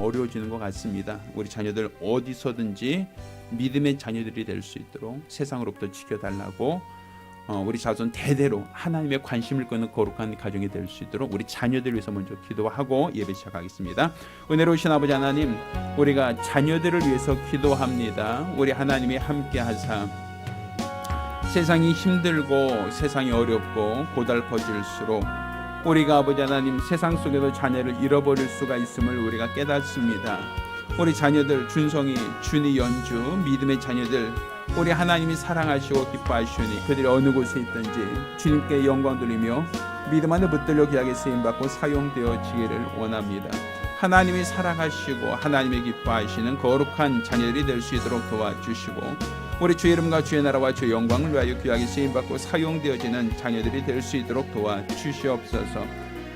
어려워지는 것 같습니다. 우리 자녀들 어디서든지 믿음의 자녀들이 될 수 있도록 세상으로부터 지켜달라고 우리 자손 대대로 하나님의 관심을 끄는 거룩한 가정이 될 수 있도록 우리 자녀들 위해서 먼저 기도하고 예배 시작하겠습니다. 은혜로우신 아버지 하나님, 우리가 자녀들을 위해서 기도합니다. 우리 하나님이 함께 하사 세상이 힘들고 세상이 어렵고 고달퍼질수록 우리가 아버지 하나님 세상 속에서 자녀를 잃어버릴 수가 있음을 우리가 깨닫습니다. 우리 자녀들 준성이, 준이, 연주, 믿음의 자녀들 우리 하나님이 사랑하시고 기뻐하시오니 그들이 어느 곳에 있든지 주님께 영광 돌리며 믿음 안에 붙들려 귀하게 쓰임받고 사용되어지기를 원합니다. 하나님이 사랑하시고 하나님이 기뻐하시는 거룩한 자녀들이 될 수 있도록 도와주시고 우리 주의 이름과 주의 나라와 주의 영광을 위하여 귀하게 쓰임받고 사용되어지는 자녀들이 될 수 있도록 도와주시옵소서.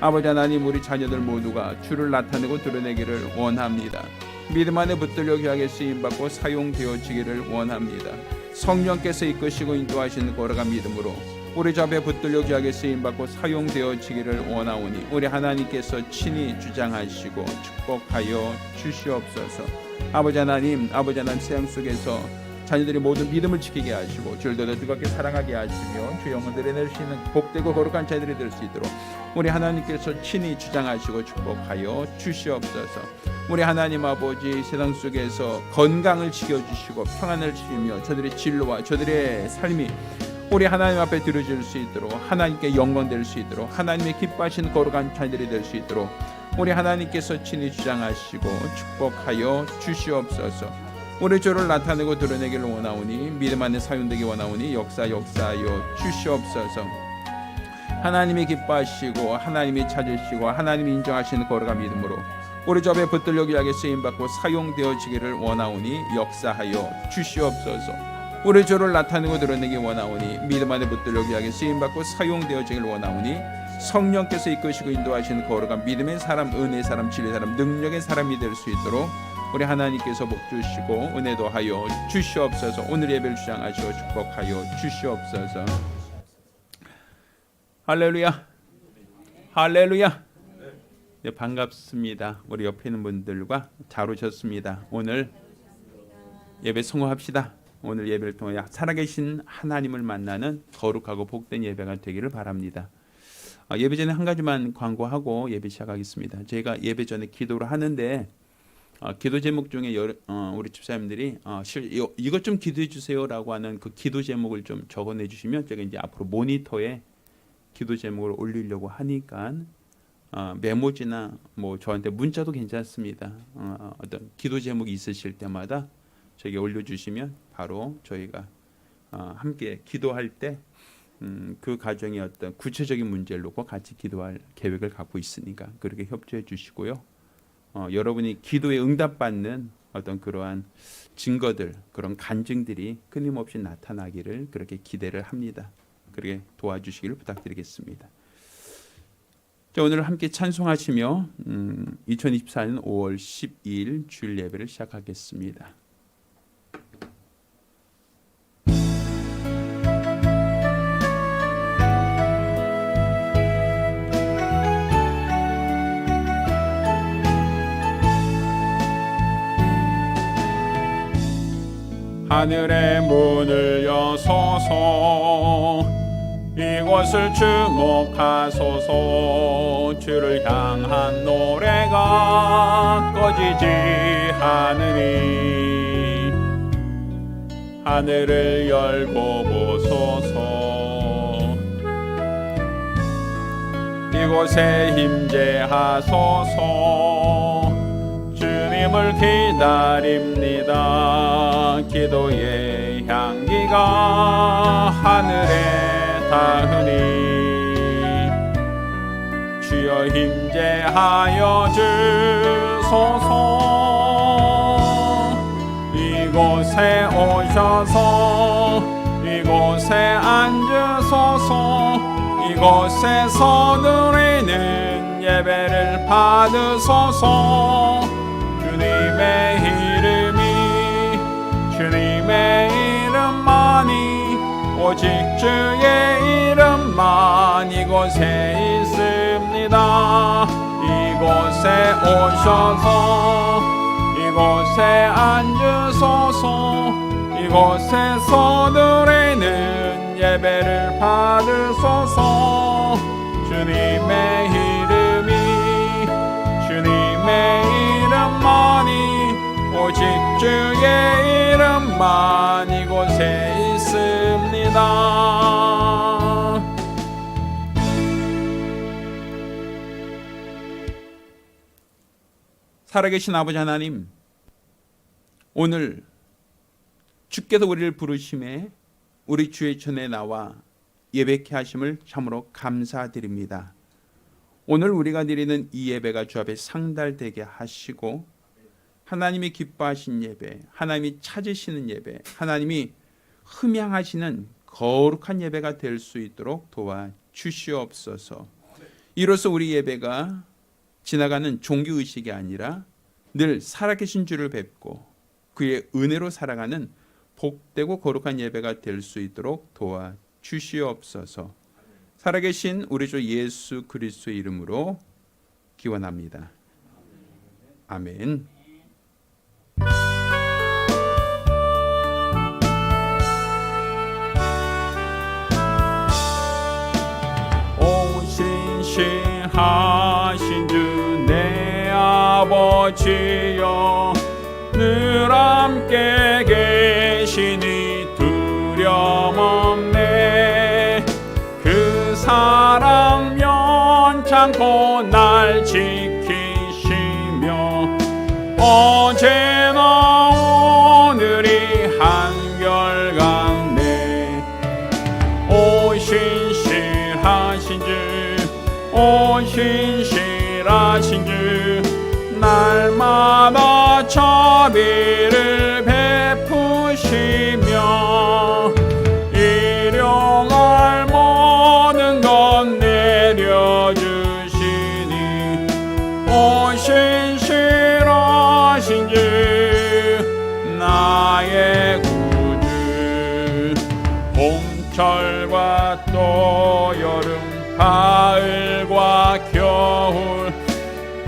아버지 하나님, 우리 자녀들 모두가 주를 나타내고 드러내기를 원합니다. 믿음 안에 붙들려 귀하게 쓰임받고 사용되어지기를 원합니다. 성령께서 이끄시고 인도하시는 거룩한 믿음으로 우리 주 앞에 붙들려 귀하게 쓰임받고 사용되어지기를 원하오니 우리 하나님께서 친히 주장하시고 축복하여 주시옵소서. 아버지 하나님 세상 속에서 자녀들이 모든 믿음을 지키게 하시고 주를 더 뜨겁게 사랑하게 하시며 주 영혼들에 내리시는 복되고 거룩한 자녀들이 될 수 있도록 우리 하나님께서 친히 주장하시고 축복하여 주시옵소서. 우리 하나님 아버지, 세상 속에서 건강을 지켜주시고 평안을 지키며 저들의 진로와 저들의 삶이 우리 하나님 앞에 드려질 수 있도록 하나님께 영광 될 수 있도록 하나님의 기뻐하시는 거룩한 자녀들이 될 수 있도록 우리 하나님께서 친히 주장하시고 축복하여 주시옵소서. 우리 주를 나타내고 드러내기를 원하오니 믿음 안에 사용되기 원하오니 역사하여 주시옵소서. 하나님이 기뻐하시고 하나님이 찾으시고 하나님이 인정하시는 거룩한 믿음으로 우리 주 앞에 붙들려 귀하게 쓰임받고 사용되어지기를 원하오니 역사하여 주시옵소서. 우리 주를 나타내고 드러내기 원하오니 믿음 안에 붙들려 귀하게 쓰임받고 사용되어지기를 원하오니 성령께서 이끄시고 인도하시는 거룩한 믿음의 사람, 은혜의 사람, 진리의 사람, 능력의 사람이 될 수 있도록 우리 하나님께서 복 주시고 은혜도 하여 주시옵소서. 오늘 예배를 주장하시고 축복하여 주시옵소서. 할렐루야, 할렐루야. 네, 반갑습니다. 우리 옆에 있는 분들과 잘 오셨습니다. 오늘 예배 성공합시다. 오늘 예배를 통해 살아계신 하나님을 만나는 거룩하고 복된 예배가 되기를 바랍니다. 예배 전에 한 가지만 광고하고 예배 시작하겠습니다. 제가 예배 전에 기도를 하는데 기도 제목 중에 우리 집사님들이 이것 좀 기도해 주세요라고 하는 그 기도 제목을 좀 적어내 주시면 제가 이제 앞으로 모니터에 기도 제목을 올리려고 하니까 메모지나 뭐 저한테 문자도 괜찮습니다. 어떤 기도 제목이 있으실 때마다 저에게 올려주시면 바로 저희가 함께 기도할 때 그 가정의 어떤 구체적인 문제를 놓고 같이 기도할 계획을 갖고 있으니까 그렇게 협조해 주시고요. 여러분이 기도에 응답받는 어떤 그러한 증거들, 그런 간증들이 끊임없이 나타나기를 그렇게 기대를 합니다. 그렇게 도와주시기를 부탁드리겠습니다. 자, 오늘 함께 찬송하시며 2024년 5월 12일 주일 예배를 시작하겠습니다. 하늘의 문을 여소서 이곳을 주목하소서. 주를 향한 노래가 꺼지지 않으니 하늘을 열보소서. 이곳에 임재하소서. 주님을 기다립니다. 기도의 향기가 하늘에 닿으니 주여 임재하여 주소서. 이곳에 오셔서 이곳에 앉으소서. 이곳에서 드리는 예배를 받으소서. 주님의 이름만이 오직 주의 이름만 이곳에 있습니다. 이곳에 오셔서 이곳에 앉으소서. 이곳에서 드리는 예배를 받으소서. 주님의 이름이 주님의 이름만이 오직 주의 이름만 이곳에 있습니다. 살아계신 아버지 하나님, 오늘 주께서 우리를 부르심에 우리 주의 전에 나와 예배케 하심을 참으로 감사드립니다. 오늘 우리가 드리는 이 예배가 주 앞에 상달되게 하시고 하나님이 기뻐하신 예배, 하나님이 찾으시는 예배, 하나님이 흠양하시는 거룩한 예배가 될 수 있도록 도와주시옵소서. 이로써 우리 예배가 지나가는 종교의식이 아니라 늘 살아계신 주를 뵙고 그의 은혜로 살아가는 복되고 거룩한 예배가 될 수 있도록 도와주시옵소서. 살아계신 우리 주 예수 그리스도의 이름으로 기원합니다. 아멘. 오신실하신 주 내 아버지여, 늘 함께 계시니 두려움 없네. 그 사랑 연창고 날 지키시며 어제나 오늘이 한결같네. 오신실하신 주, 오신실하신 주, 날마다 자비를 베푸시며 일용할 모든 것 내려주시니 오신실하신 주 나의 구주. 봄철과 또 여름, 가을과 겨울,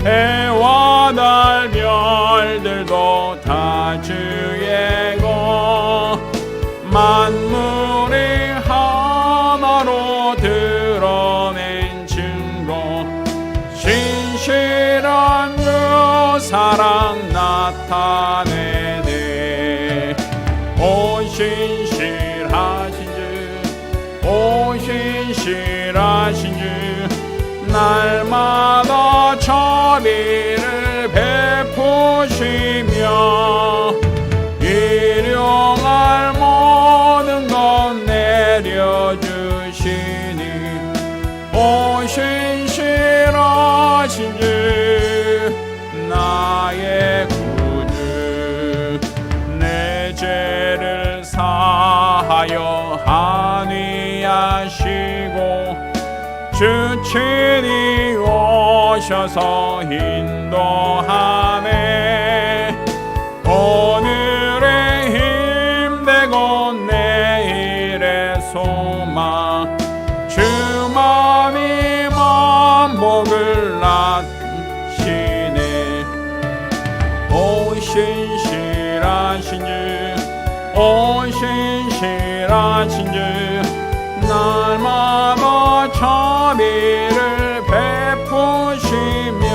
해와 달 별들도 다 주의 것, 만물이 하나로 드러낸 증거, 신실한 주 사랑 나타내네. 오신실하신 주, 오신실하신 주, 날마다 자비를 베푸시며 일용할 모든 것 내려주시니 오신실하신 주 나의 구주. 내 죄를 사하여 한위하시고 주 친히 오셔서 인도하네. 오늘의 힘되고 내일의 소망, 주만이 만복을 낳으시네. 오신실하신 주, 오신실하신 주, 날마다 자비를 베푸시며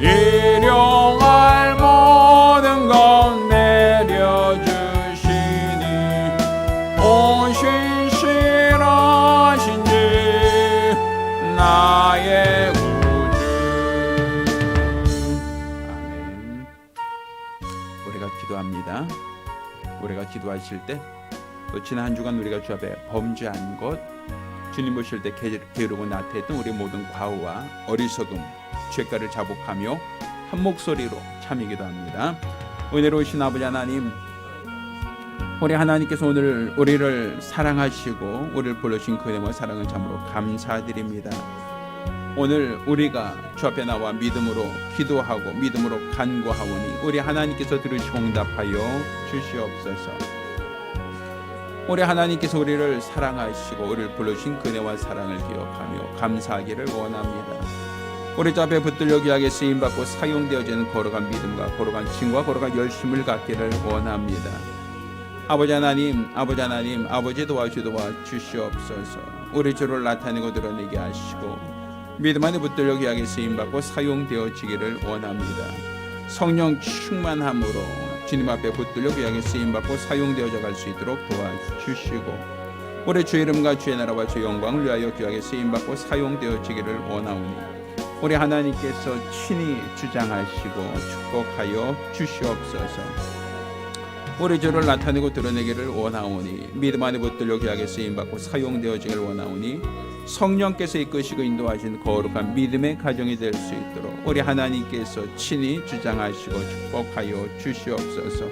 일용할 모든 것 내려주시니 오신실하신 주 나의 구주. 아멘. 우리가 기도합니다. 우리가 기도하실 때 또 지난 한 주간 우리가 주 앞에 범죄한 것, 주님 보실 때 게으르고 나태했던 우리 모든 과오와 어리석음, 죄가를 자복하며 한 목소리로 참여 기도합니다. 은혜로우신 아버지 하나님, 우리 하나님께서 오늘 우리를 사랑하시고 우리를 불러주신 그 은혜와 사랑을 참으로 감사드립니다. 오늘 우리가 주 앞에 나와 믿음으로 기도하고 믿음으로 간구하오니 우리 하나님께서 들으시고 응답하여 주시옵소서. 우리 하나님께서 우리를 사랑하시고 우리를 불러주신 그네와 사랑을 기억하며 감사하기를 원합니다. 우리 주 앞에 붙들려 귀하게 쓰임받고 사용되어지는 거룩한 믿음과 거룩한 징과 거룩한 열심을 갖기를 원합니다. 아버지 하나님, 아버지 하나님, 아버지 도와주시옵소서. 우리 주를 나타내고 드러내게 하시고 믿음 안에 붙들려 귀하게 쓰임받고 사용되어지기를 원합니다. 성령 충만함으로 주님 앞에 붙들려 귀하게 쓰임받고 사용되어져 갈 수 있도록 도와주시고 우리 주의 이름과 주의 나라와 주의 영광을 위하여 귀하게 쓰임받고 사용되어지기를 원하오니 우리 하나님께서 친히 주장하시고 축복하여 주시옵소서. 우리 주를 나타내고 드러내기를 원하오니 믿음 안에 붙들려 귀하게 쓰임받고 사용되어지기를 원하오니 성령께서 이끄시고 인도하신 거룩한 믿음의 가정이 될 수 있도록 우리 하나님께서 친히 주장하시고 축복하여 주시옵소서.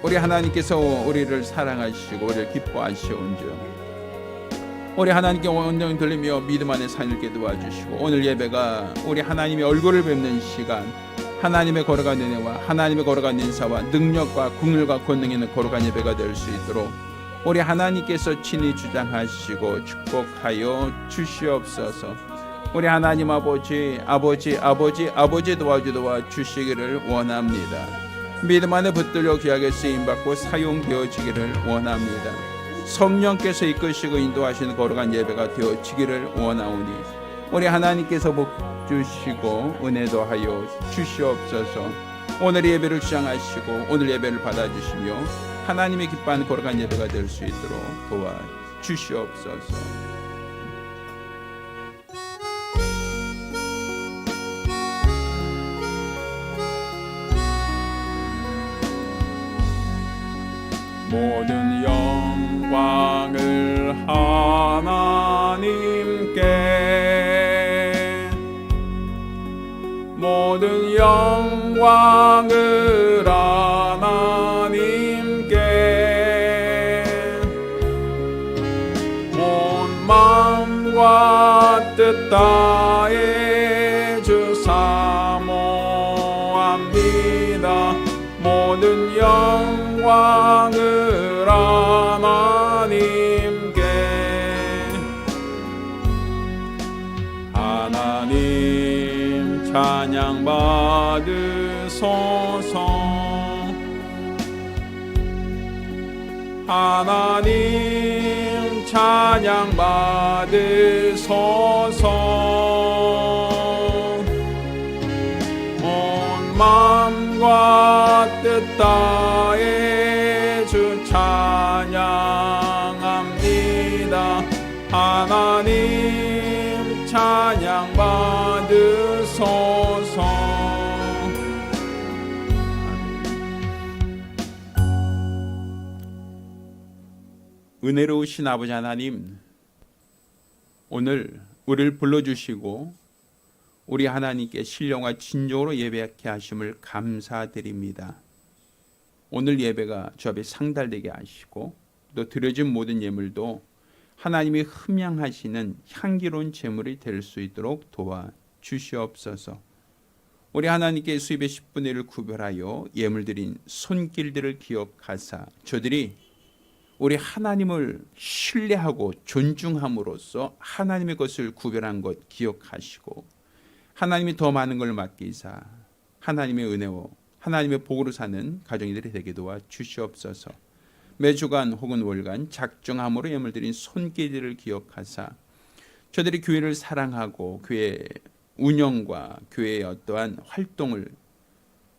우리 하나님께서 우리를 사랑하시고 우리를 기뻐하시온즉 우리 하나님께 온전히 들리며 믿음 안에 살게 도와주시고 오늘 예배가 우리 하나님의 얼굴을 뵙는 시간, 하나님의 거룩한 은혜와 하나님의 거룩한 인사와 능력과 국률과 권능이 있는 거룩한 예배가 될 수 있도록 우리 하나님께서 친히 주장하시고 축복하여 주시옵소서. 우리 하나님 아버지 도와 주시기를 원합니다. 믿음 안에 붙들려 귀하게 쓰임받고 사용되어지기를 원합니다. 성령께서 이끄시고 인도하시는 거룩한 예배가 되어지기를 원하오니 우리 하나님께서 복 주시고 은혜도 하여 주시옵소서. 오늘 예배를 주장하시고 오늘 예배를 받아주시며 하나님의 기뻐하는 거룩한 예배가 될 수 있도록 도와주시옵소서. 모든 영광을 하나님께 모든 영광을 하나님께 온 마음과 뜻 다해 주 사모합니다. 모든 영광을 하나님께 하나님 찬양 받으소서. 하나님 찬양 받으소서. 온 마음과 뜻 다해 주 찬양합니다. 하나님 찬양 받으소서. 은혜로우신 아버지 하나님, 오늘 우리를 불러주시고 우리 하나님께 신령과 진정으로 예배하게 하심을 감사드립니다. 오늘 예배가 주 앞에 상달되게 하시고 또 드려진 모든 예물도 하나님이 흠양하시는 향기로운 제물이 될 수 있도록 도와주시옵소서. 우리 하나님께 수입의 10분의 1을 구별하여 예물 드린 손길들을 기억하사 저들이 우리 하나님을 신뢰하고 존중함으로써 하나님의 것을 구별한 것 기억하시고 하나님이 더 많은 걸 맡기사 하나님의 은혜와 하나님의 복으로 사는 가정들이 되게 도와 주시옵소서. 매주간 혹은 월간 작정함으로 예물 드린 손길들을 기억하사 저들이 교회를 사랑하고 교회 운영과 교회의 어떠한 활동을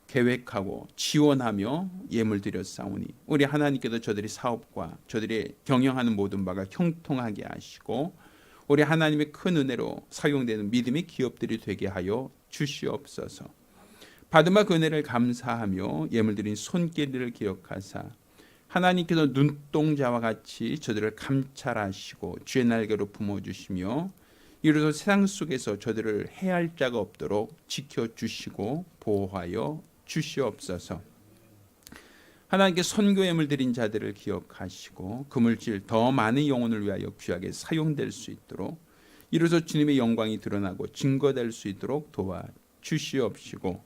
계획하고 지원하며 예물 드렸사오니 우리 하나님께서 저들이 사업과 저들이 경영하는 모든 바가 형통하게 하시고 우리 하나님의 큰 은혜로 사용되는 믿음의 기업들이 되게 하여 주시옵소서. 받은 바 그 은혜를 감사하며 예물 드린 손길들을 기억하사 하나님께서 눈동자와 같이 저들을 감찰하시고 주의 날개로 품어주시며 이로써 세상 속에서 저들을 해할 자가 없도록 지켜주시고 보호하여 주시옵소서. 하나님께 선교 예물 드린 자들을 기억하시고 그 물질 더 많은 영혼을 위하여 귀하게 사용될 수 있도록 이로써 주님의 영광이 드러나고 증거될 수 있도록 도와주시옵시고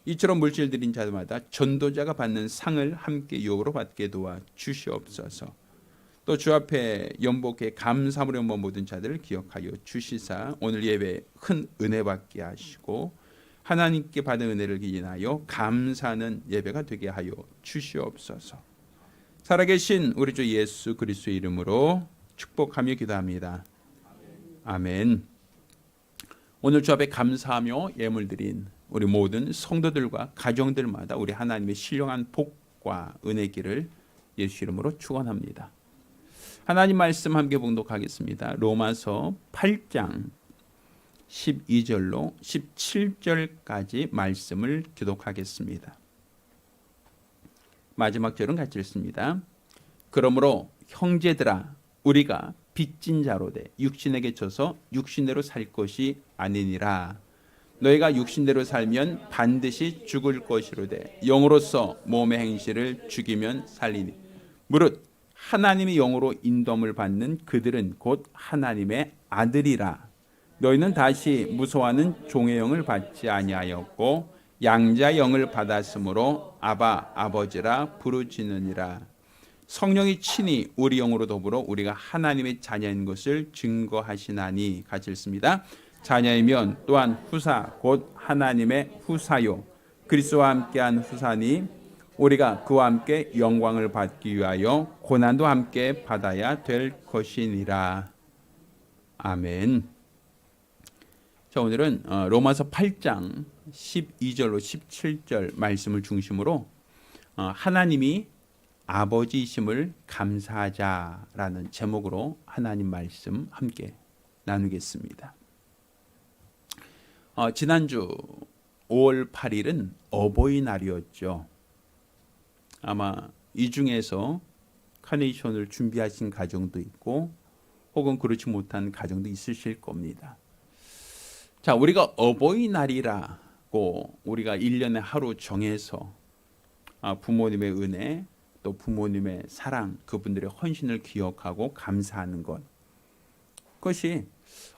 이처럼 물질 드린 자마다 전도자가 받는 상을 함께 유업으로 받게 도와주시옵소서. 또 주 앞에 연복해 감사함으로 연복 모든 자들을 기억하여 주시사 오늘 예배 큰 은혜 받게 하시고 하나님께 받은 은혜를 인하여 감사하는 예배가 되게 하여 주시옵소서. 살아계신 우리 주 예수 그리스도의 이름으로 축복하며 기도합니다. 아멘. 오늘 주 앞에 감사하며 예물 드린 우리 모든 성도들과 가정들마다 우리 하나님의 신령한 복과 은혜기를 예수 이름으로 축원합니다. 하나님 말씀 함께 봉독하겠습니다. 로마서 8장 12절로 17절까지 말씀을 교독하겠습니다. 마지막 절은 같이 읽습니다. 그러므로 형제들아 우리가 빚진 자로되 육신에게 져서 육신대로 살 것이 아니니라. 너희가 육신대로 살면 반드시 죽을 것이로되 영으로서 몸의 행실을 죽이면 살리니 무릇 하나님의 영으로 인도함을 받는 그들은 곧 하나님의 아들이라. 너희는 다시 무서워하는 종의 영을 받지 아니하였고 양자의 영을 받았으므로 아바 아버지라 부르짖느니라. 성령이 친히 우리 영으로 더불어 우리가 하나님의 자녀인 것을 증거하시나니. 같이 읽습니다. 자녀이면 또한 후사 곧 하나님의 후사요 그리스도와 함께한 후사니 우리가 그와 함께 영광을 받기 위하여 고난도 함께 받아야 될 것이니라. 아멘. 자, 오늘은 로마서 8장 12절로 17절 말씀을 중심으로 하나님이 아버지이심을 감사하자라는 제목으로 하나님 말씀 함께 나누겠습니다. 지난주 5월 8일은 어버이날이었죠. 아마 이 중에서 카네이션을 준비하신 가정도 있고 혹은 그렇지 못한 가정도 있으실 겁니다. 자, 우리가 어버이날이라고 우리가 1년에 하루 정해서 부모님의 은혜 또 부모님의 사랑 그분들의 헌신을 기억하고 감사하는 것, 그것이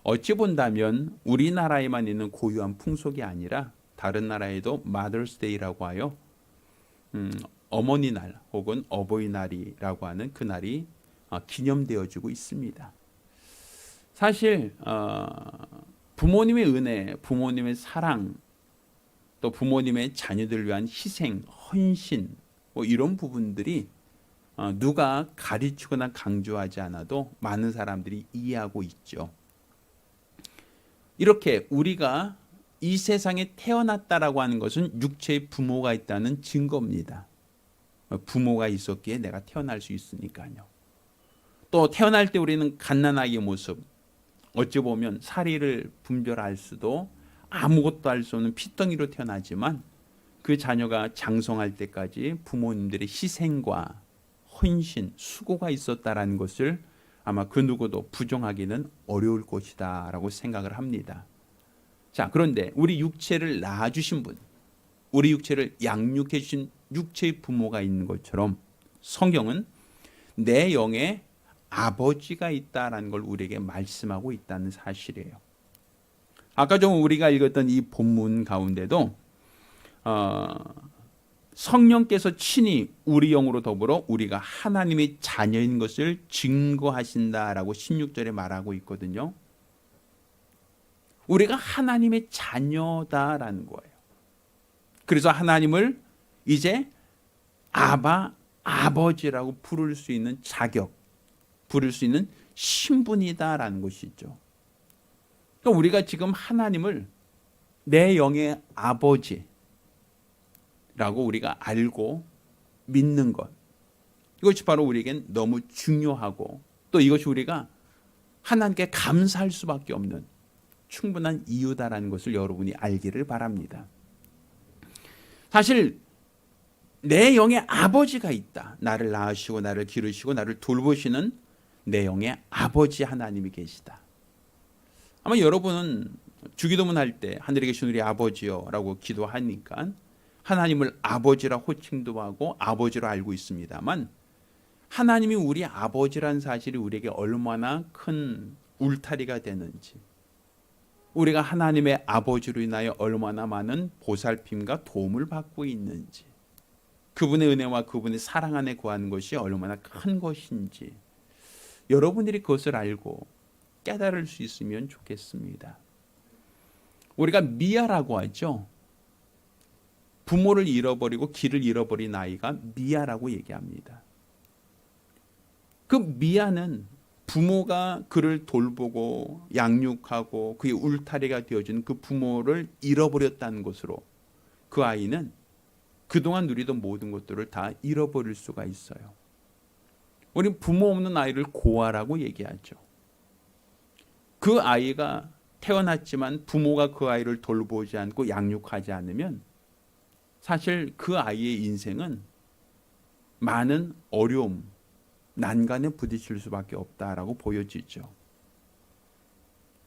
어찌 본다면 우리나라에만 있는 고유한 풍속이 아니라 다른 나라에도 마더스데이라고 하여 어머니 날 혹은 어버이날이라고 하는 그 날이 기념되어지고 있습니다. 사실 부모님의 은혜, 부모님의 사랑, 또 부모님의 자녀들을 위한 희생, 헌신 이런 부분들이 누가 가르치거나 강조하지 않아도 많은 사람들이 이해하고 있죠. 이렇게 우리가 이 세상에 태어났다라고 하는 것은 육체의 부모가 있다는 증거입니다. 부모가 있었기에 내가 태어날 수 있으니까요. 또 태어날 때 우리는 갓난아기의 모습, 어찌 보면 사리를 분별할 수도 아무것도 할 수 없는 피덩이로 태어나지만 그 자녀가 장성할 때까지 부모님들의 희생과 헌신, 수고가 있었다라는 것을 아마 그 누구도 부정하기는 어려울 것이다 라고 생각을 합니다. 자, 그런데 우리 육체를 낳아주신 분, 우리 육체를 양육해 주신 육체의 부모가 있는 것처럼 성경은 내 영에 아버지가 있다라는 걸 우리에게 말씀하고 있다는 사실이에요. 아까 좀 우리가 읽었던 이 본문 가운데도 성령께서 친히 우리 영으로 더불어 우리가 하나님의 자녀인 것을 증거하신다라고 16절에 말하고 있거든요. 우리가 하나님의 자녀다라는 거예요. 그래서 하나님을 이제 아버지라고 부를 수 있는 자격, 부를 수 있는 신분이다라는 것이죠. 그러니까 우리가 지금 하나님을 내 영의 아버지라고 우리가 알고 믿는 것, 이것이 바로 우리에겐 너무 중요하고 또 이것이 우리가 하나님께 감사할 수밖에 없는 충분한 이유다라는 것을 여러분이 알기를 바랍니다. 사실 내 영의 아버지가 있다. 나를 낳으시고 나를 기르시고 나를 돌보시는 내 영의 아버지 하나님이 계시다. 아마 여러분은 주기도문 할 때 하늘에 계신 우리 아버지요 라고 기도하니까 하나님을 아버지라 호칭도 하고 아버지로 알고 있습니다만 하나님이 우리 아버지란 사실이 우리에게 얼마나 큰 울타리가 되는지, 우리가 하나님의 아버지로 인하여 얼마나 많은 보살핌과 도움을 받고 있는지, 그분의 은혜와 그분의 사랑 안에 구하는 것이 얼마나 큰 것인지, 여러분들이 그것을 알고 깨달을 수 있으면 좋겠습니다. 우리가 미아라고 하죠. 부모를 잃어버리고 길을 잃어버린 아이가 미아라고 얘기합니다. 그 미아는 부모가 그를 돌보고 양육하고 그의 울타리가 되어준 그 부모를 잃어버렸다는 것으로 그 아이는 그동안 누리던 모든 것들을 다 잃어버릴 수가 있어요. 우리는 부모 없는 아이를 고아라고 얘기하죠. 그 아이가 태어났지만 부모가 그 아이를 돌보지 않고 양육하지 않으면 사실 그 아이의 인생은 많은 어려움, 난간에 부딪힐 수밖에 없다라고 보여지죠.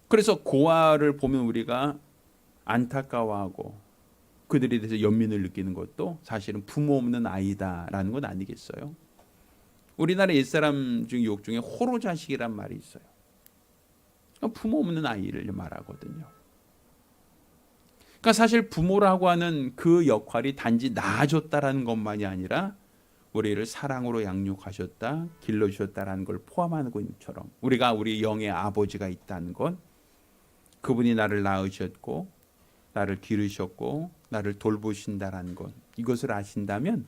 그래서 고아를 보면 우리가 안타까워하고 그들에 대해서 연민을 느끼는 것도 사실은 부모 없는 아이다라는 것 아니겠어요? 우리나라 옛사람 중 욕 중에 호로자식이란 말이 있어요. 부모 없는 아이를 말하거든요. 그러니까 사실 부모라고 하는 그 역할이 단지 낳아줬다라는 것만이 아니라 우리를 사랑으로 양육하셨다, 길러주셨다라는 걸 포함하고 있는 것처럼 우리가 우리 영의 아버지가 있다는 것, 그분이 나를 낳으셨고 나를 기르셨고 나를 돌보신다라는 것, 이것을 아신다면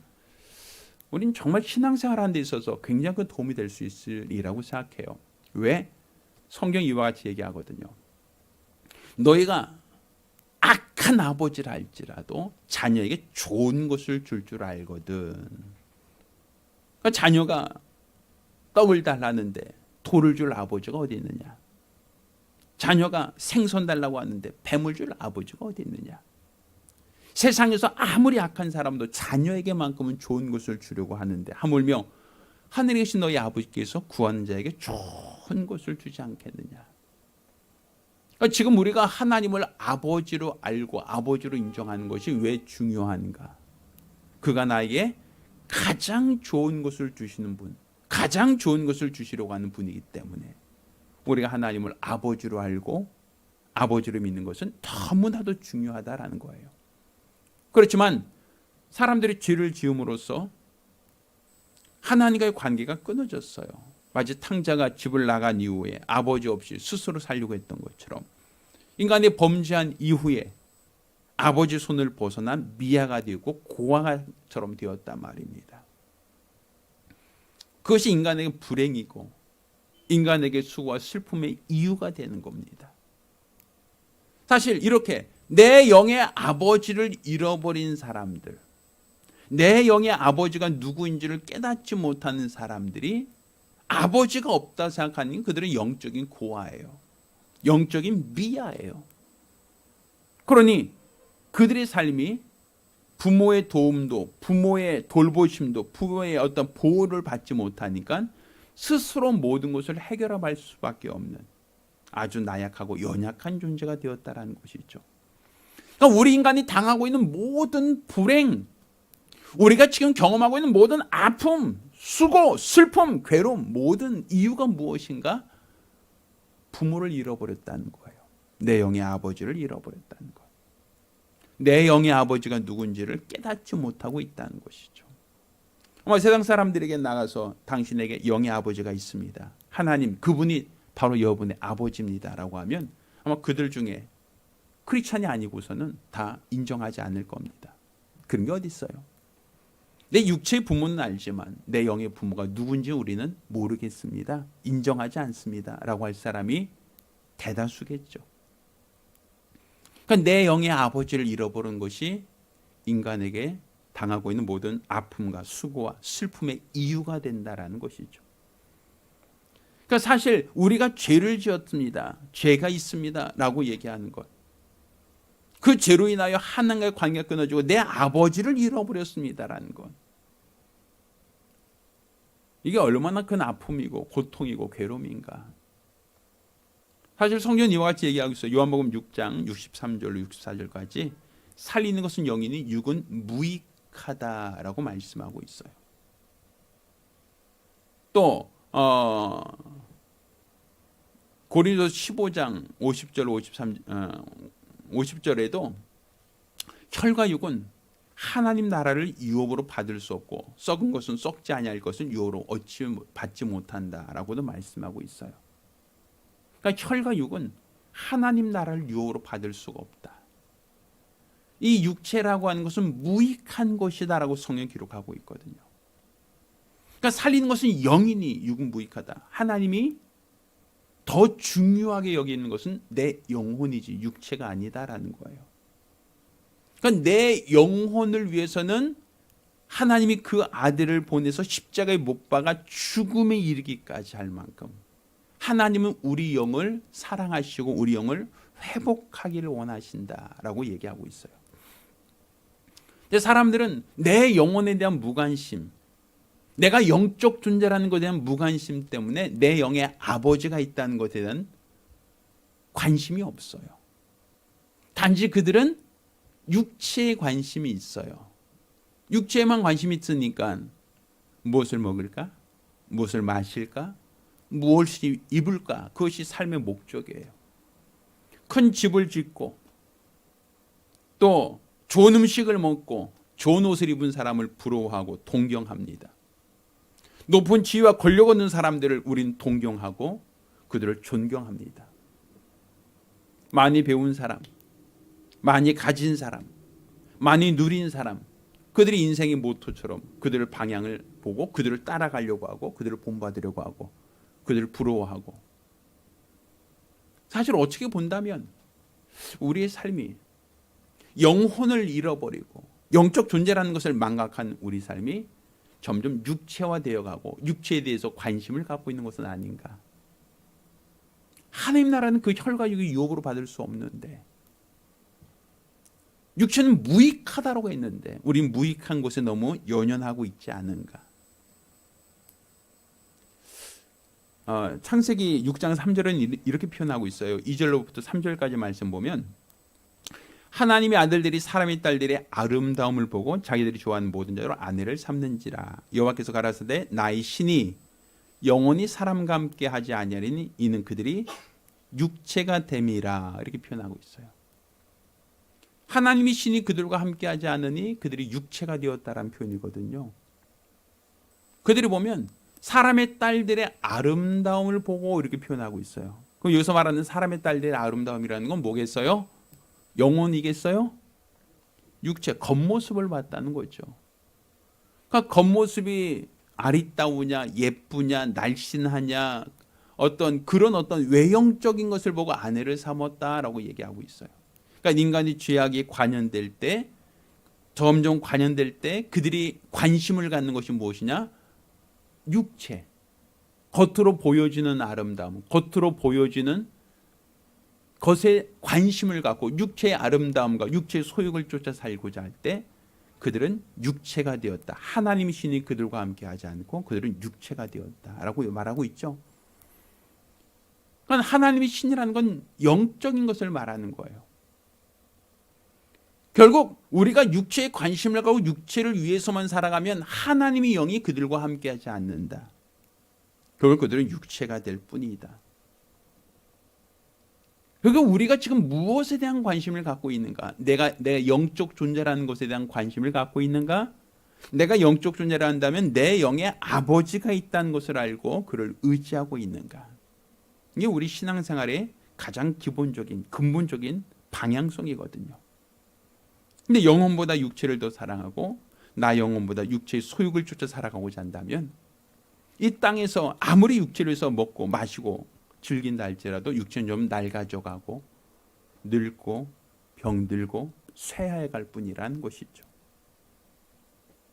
우리는 정말 신앙생활하는 데 있어서 굉장히 큰 도움이 될 수 있으리라고 생각해요. 왜? 성경 이와 같이 얘기하거든요. 너희가 악한 아버지라 할지라도 자녀에게 좋은 것을 줄 줄 알거든. 그러니까 자녀가 떡을 달라는데 돌을 줄 아버지가 어디 있느냐. 자녀가 생선 달라고 하는데 뱀을 줄 아버지가 어디 있느냐. 세상에서 아무리 악한 사람도 자녀에게만큼은 좋은 것을 주려고 하는데 하물며 하늘에 계신 너희 아버지께서 구하는 자에게 좋은 것을 주지 않겠느냐. 그러니까 지금 우리가 하나님을 아버지로 알고 아버지로 인정하는 것이 왜 중요한가. 그가 나에게 가장 좋은 것을 주시는 분, 가장 좋은 것을 주시려고 하는 분이기 때문에 우리가 하나님을 아버지로 알고 아버지로 믿는 것은 너무나도 중요하다라는 거예요. 그렇지만 사람들이 죄를 지음으로써 하나님과의 관계가 끊어졌어요. 마치 탕자가 집을 나간 이후에 아버지 없이 스스로 살려고 했던 것처럼 인간이 범죄한 이후에 아버지 손을 벗어난 미아가 되고 고아처럼 되었단 말입니다. 그것이 인간에게 불행이고 인간에게 수고와 슬픔의 이유가 되는 겁니다. 사실 이렇게 내 영의 아버지를 잃어버린 사람들, 내 영의 아버지가 누구인지를 깨닫지 못하는 사람들이 아버지가 없다 생각하는 그들은 영적인 고아예요. 영적인 미아예요. 그러니 그들의 삶이 부모의 도움도, 부모의 돌보심도, 부모의 어떤 보호를 받지 못하니까 스스로 모든 것을 해결할 수밖에 없는 아주 나약하고 연약한 존재가 되었다라는 것이죠. 그러니까 우리 인간이 당하고 있는 모든 불행, 우리가 지금 경험하고 있는 모든 아픔, 수고, 슬픔, 괴로움, 모든 이유가 무엇인가? 부모를 잃어버렸다는 거예요. 내 영의 아버지를 잃어버렸다는 것. 내 영의 아버지가 누군지를 깨닫지 못하고 있다는 것이죠. 아마 세상 사람들에게 나가서 당신에게 영의 아버지가 있습니다. 하나님, 그분이 바로 여러분의 아버지입니다라고 하면 아마 그들 중에 크리스찬이 아니고서는 다 인정하지 않을 겁니다. 그런 게 어디 있어요? 내 육체의 부모는 알지만 내 영의 부모가 누군지 우리는 모르겠습니다. 인정하지 않습니다. 라고 할 사람이 대다수겠죠. 그러니까 내 영의 아버지를 잃어버린 것이 인간에게 당하고 있는 모든 아픔과 수고와 슬픔의 이유가 된다라는 것이죠. 그러니까 사실 우리가 죄를 지었습니다. 죄가 있습니다. 라고 얘기하는 것. 그 죄로 인하여 하나님과의 관계가 끊어지고 내 아버지를 잃어버렸습니다라는 것. 이게 얼마나 큰 아픔이고 고통이고 괴로움인가. 사실 성경은 이와 같이 얘기하고 있어요. 요한복음 6장 63절로 64절까지 살리는 것은 영이니 육은 무익하다라고 말씀하고 있어요. 또 고린도서 15장 50절 50절에도 혈과 육은 하나님 나라를 유업으로 받을 수 없고 썩은 것은 썩지 아니할 것은 유업으로 받지 못한다라고도 말씀하고 있어요. 그러니까 혈과 육은 하나님 나라를 유업으로 받을 수가 없다. 이 육체라고 하는 것은 무익한 것이다라고 성경 기록하고 있거든요. 그러니까 살리는 것은 영이니 육은 무익하다. 하나님이 더 중요하게 여기는 것은 내 영혼이지 육체가 아니다라는 거예요. 그러니까 내 영혼을 위해서는 하나님이 그 아들을 보내서 십자가에 못 박아 죽음에 이르기까지 할 만큼 하나님은 우리 영을 사랑하시고 우리 영을 회복하기를 원하신다라고 얘기하고 있어요. 근데 사람들은 내 영혼에 대한 무관심, 내가 영적 존재라는 것에 대한 무관심 때문에 내 영의 아버지가 있다는 것에 대한 관심이 없어요. 단지 그들은 육체에 관심이 있어요. 육체에만 관심이 있으니까 무엇을 먹을까? 무엇을 마실까? 무엇을 입을까? 그것이 삶의 목적이에요. 큰 집을 짓고 또 좋은 음식을 먹고 좋은 옷을 입은 사람을 부러워하고 동경합니다. 높은 지위와 권력 얻는 사람들을 우린 동경하고 그들을 존경합니다. 많이 배운 사람, 많이 가진 사람, 많이 누린 사람, 그들이 인생의 모토처럼 그들의 방향을 보고 그들을 따라가려고 하고 그들을 본받으려고 하고 그들을 부러워하고, 사실 어떻게 본다면 우리의 삶이 영혼을 잃어버리고 영적 존재라는 것을 망각한 우리 삶이 점점 육체화되어 가고 육체에 대해서 관심을 갖고 있는 것은 아닌가. 하나님 나라는 그 혈과 육이 유업으로 받을 수 없는데, 육체는 무익하다라고 했는데 우린 무익한 것에 너무 연연하고 있지 않은가. 창세기 6장 3절은 이렇게 표현하고 있어요. 2절로부터 3절까지 말씀 보면, 하나님의 아들들이 사람의 딸들의 아름다움을 보고 자기들이 좋아하는 모든 자로 아내를 삼는지라. 여호와께서 가라사대 나의 신이 영원히 사람과 함께 하지 아니하리니 이는 그들이 육체가 됨이라. 이렇게 표현하고 있어요. 하나님의 신이 그들과 함께 하지 않으니 그들이 육체가 되었다라는 표현이거든요. 그들이 보면 사람의 딸들의 아름다움을 보고 이렇게 표현하고 있어요. 그럼 여기서 말하는 사람의 딸들의 아름다움이라는 건 뭐겠어요? 영혼이겠어요? 육체, 겉모습을 봤다는 거죠. 그러니까 겉모습이 아리따우냐, 예쁘냐, 날씬하냐, 어떤 외형적인 것을 보고 아내를 삼았다라고 얘기하고 있어요. 그러니까 인간이 죄악이 관연될 때, 점점 관연될 때 그들이 관심을 갖는 것이 무엇이냐? 육체, 겉으로 보여지는 아름다움, 겉으로 보여지는 것에 관심을 갖고 육체의 아름다움과 육체의 소욕을 쫓아 살고자 할 때 그들은 육체가 되었다. 하나님의 신이 그들과 함께 하지 않고 그들은 육체가 되었다라고 말하고 있죠. 그러니까 하나님의 신이라는 건 영적인 것을 말하는 거예요. 결국 우리가 육체에 관심을 갖고 육체를 위해서만 살아가면 하나님의 영이 그들과 함께 하지 않는다. 결국 그들은 육체가 될 뿐이다. 그러니까 우리가 지금 무엇에 대한 관심을 갖고 있는가? 내가 영적 존재라는 것에 대한 관심을 갖고 있는가? 내가 영적 존재라 한다면 내 영의 아버지가 있다는 것을 알고 그를 의지하고 있는가? 이게 우리 신앙생활의 가장 기본적인 근본적인 방향성이거든요. 근데 영혼보다 육체를 더 사랑하고 나 영혼보다 육체의 소욕을 쫓아 살아가고자 한다면 이 땅에서 아무리 육체를 해서 먹고 마시고 즐긴다 할지라도 육체는 좀 낡아져가고 늙고 병들고 쇠하여갈 뿐이라는 것이죠.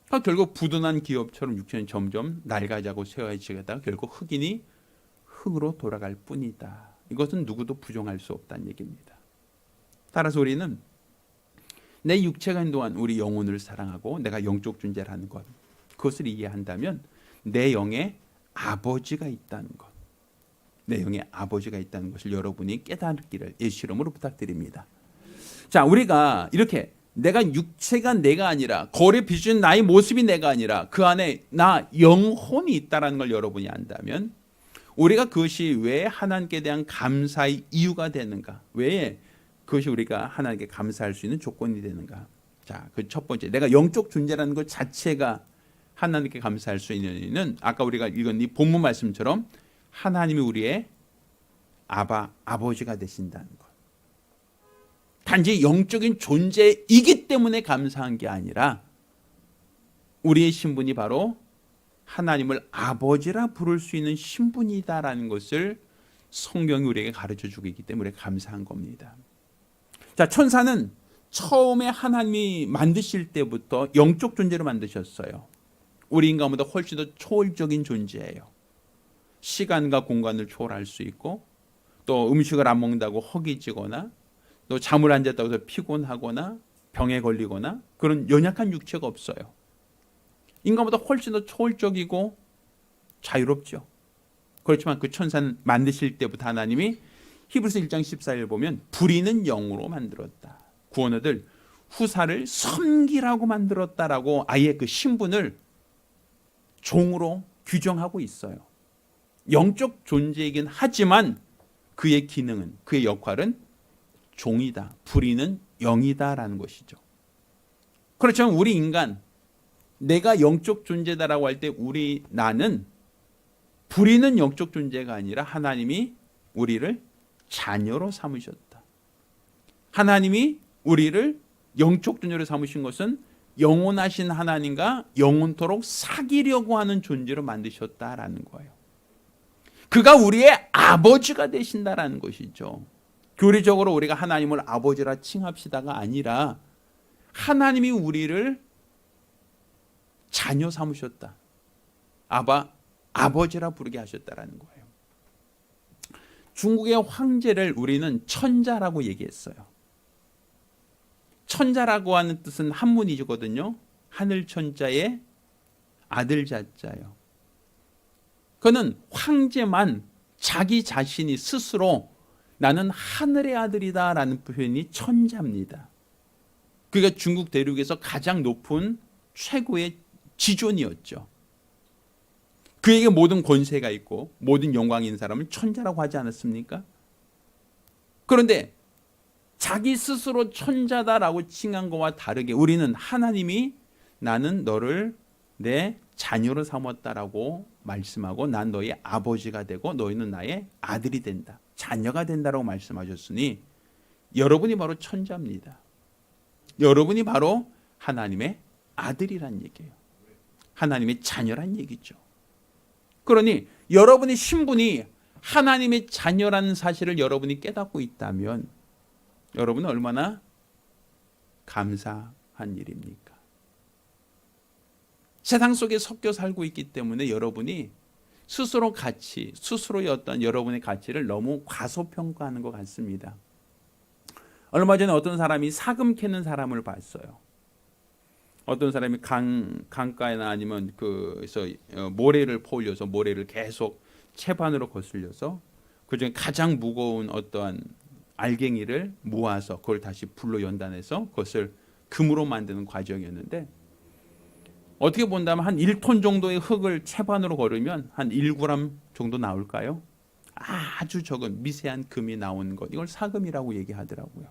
그러니까 결국 부도난 기업처럼 육체는 점점 낡아지고 쇠하여지다가 결국 흑인이 흙으로 돌아갈 뿐이다. 이것은 누구도 부정할 수 없다는 얘기입니다. 따라서 우리는 내 육체가 있는 동안 우리 영혼을 사랑하고 내가 영적 존재라는 것, 그것을 이해한다면 내 영에 아버지가 있다는 것, 내 영에 아버지가 있다는 것을 여러분이 깨닫기를 예수 이름으로 부탁드립니다. 자, 우리가 이렇게 내가 육체가 내가 아니라 거울에 비추는 나의 모습이 내가 아니라 그 안에 나 영혼이 있다는 걸 여러분이 안다면 우리가 그것이 왜 하나님께 대한 감사의 이유가 되는가, 왜 그것이 우리가 하나님께 감사할 수 있는 조건이 되는가. 자, 그 첫 번째, 내가 영적 존재라는 것 자체가 하나님께 감사할 수 있는 이유는 아까 우리가 읽은 이 본문 말씀처럼 하나님이 우리의 아버지가 되신다는 것. 단지 영적인 존재이기 때문에 감사한 게 아니라 우리의 신분이 바로 하나님을 아버지라 부를 수 있는 신분이다라는 것을 성경이 우리에게 가르쳐주고 있기 때문에 감사한 겁니다. 자, 천사는 처음에 하나님이 만드실 때부터 영적 존재로 만드셨어요. 우리 인간보다 훨씬 더 초월적인 존재예요. 시간과 공간을 초월할 수 있고 또 음식을 안 먹는다고 허기지거나 또 잠을 안 잤다고 해서 피곤하거나 병에 걸리거나 그런 연약한 육체가 없어요. 인간보다 훨씬 더 초월적이고 자유롭죠. 그렇지만 그 천사는 만드실 때부터 하나님이 히브리서 1장 14절 보면 부리는 영으로 만들었다. 구원어들 후사를 섬기라고 만들었다라고 아예 그 신분을 종으로 규정하고 있어요. 영적 존재이긴 하지만 그의 기능은, 그의 역할은 종이다. 부리는 영이다라는 것이죠. 그렇지만 우리 인간, 내가 영적 존재다라고 할 때 나는 부리는 영적 존재가 아니라 하나님이 우리를 자녀로 삼으셨다. 하나님이 우리를 영적 존재로 삼으신 것은 영원하신 하나님과 영원토록 사귀려고 하는 존재로 만드셨다라는 거예요. 그가 우리의 아버지가 되신다라는 것이죠. 교리적으로 우리가 하나님을 아버지라 칭합시다가 아니라 하나님이 우리를 자녀 삼으셨다. 아버지라 부르게 하셨다라는 거예요. 중국의 황제를 우리는 천자라고 얘기했어요. 천자라고 하는 뜻은 한문이거든요. 하늘 천자의 아들 자자예요. 그는 황제만 자기 자신이 스스로 나는 하늘의 아들이다 라는 표현이 천자입니다. 그가 중국 대륙에서 가장 높은 최고의 지존이었죠. 그에게 모든 권세가 있고 모든 영광인 사람을 천자라고 하지 않았습니까? 그런데 자기 스스로 천자다라고 칭한 것과 다르게 우리는 하나님이 나는 너를 내 자녀로 삼았다라고 말씀하고 난 너의 아버지가 되고 너희는 나의 아들이 된다. 자녀가 된다라고 말씀하셨으니 여러분이 바로 천자입니다. 여러분이 바로 하나님의 아들이란 얘기예요. 하나님의 자녀란 얘기죠. 그러니 여러분의 신분이 하나님의 자녀라는 사실을 여러분이 깨닫고 있다면 여러분은 얼마나 감사한 일입니까? 세상 속에 섞여 살고 있기 때문에 여러분이 스스로의 어떤 여러분의 가치를 너무 과소평가하는 것 같습니다. 얼마 전에 어떤 사람이 사금 캐는 사람을 봤어요. 어떤 사람이 강가나 아니면 그래서 모래를 퍼올려서 모래를 계속 채반으로 거슬려서 그중에 가장 무거운 어떠한 알갱이를 모아서 그걸 다시 불로 연단해서 그것을 금으로 만드는 과정이었는데 어떻게 본다면 한 1톤 정도의 흙을 채반으로 걸으면 한 1g 정도 나올까요? 아주 적은 미세한 금이 나온 것, 이걸 사금이라고 얘기하더라고요.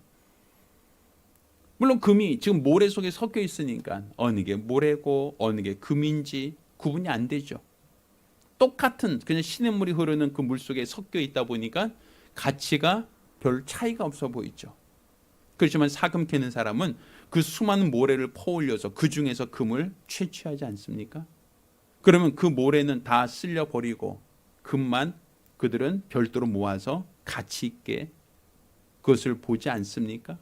물론 금이 지금 모래 속에 섞여 있으니까 어느 게 모래고 어느 게 금인지 구분이 안 되죠. 똑같은 그냥 시냇물이 흐르는 그 물 속에 섞여 있다 보니까 가치가 별 차이가 없어 보이죠. 그렇지만 사금 캐는 사람은 그 수많은 모래를 퍼올려서 그 중에서 금을 채취하지 않습니까? 그러면 그 모래는 다 쓸려버리고 금만 그들은 별도로 모아서 가치 있게 그것을 보지 않습니까?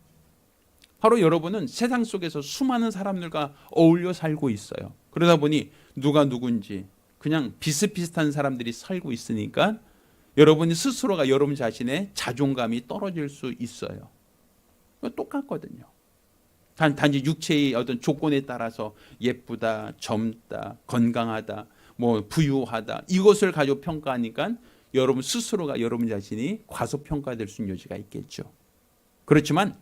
바로 여러분은 세상 속에서 수많은 사람들과 어울려 살고 있어요. 그러다 보니 누가 누군지 그냥 비슷비슷한 사람들이 살고 있으니까 여러분이 스스로가 여러분 자신의 자존감이 떨어질 수 있어요. 똑같거든요. 단지 육체의 어떤 조건에 따라서 예쁘다, 젊다, 건강하다, 뭐 부유하다 이것을 가지고 평가하니까 여러분 스스로가 여러분 자신이 과소평가될 수 있는 여지가 있겠죠. 그렇지만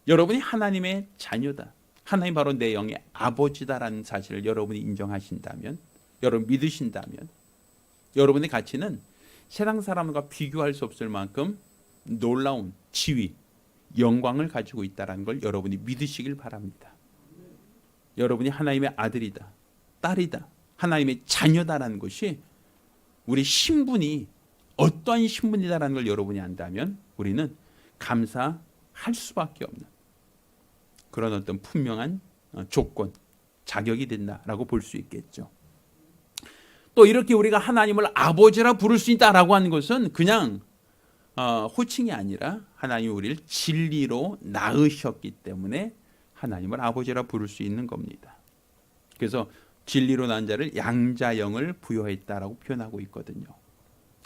여러분이 하나님의 자녀다. 하나님 바로 내 영의 아버지다라는 사실을 여러분이 인정하신다면, 여러분 믿으신다면 여러분의 가치는 세상 사람과 비교할 수 없을 만큼 놀라운 지위, 영광을 가지고 있다는 걸 여러분이 믿으시길 바랍니다. 여러분이 하나님의 아들이다, 딸이다, 하나님의 자녀다라는 것이 우리 신분이 어떠한 신분이다라는 걸 여러분이 안다면 우리는 감사할 수밖에 없는 그런 어떤 분명한 조건, 자격이 된다라고 볼 수 있겠죠. 또 이렇게 우리가 하나님을 아버지라 부를 수 있다라고 하는 것은 그냥 호칭이 아니라 하나님이 우리를 진리로 낳으셨기 때문에 하나님을 아버지라 부를 수 있는 겁니다. 그래서 진리로 낳은 자를 양자영을 부여했다라고 표현하고 있거든요.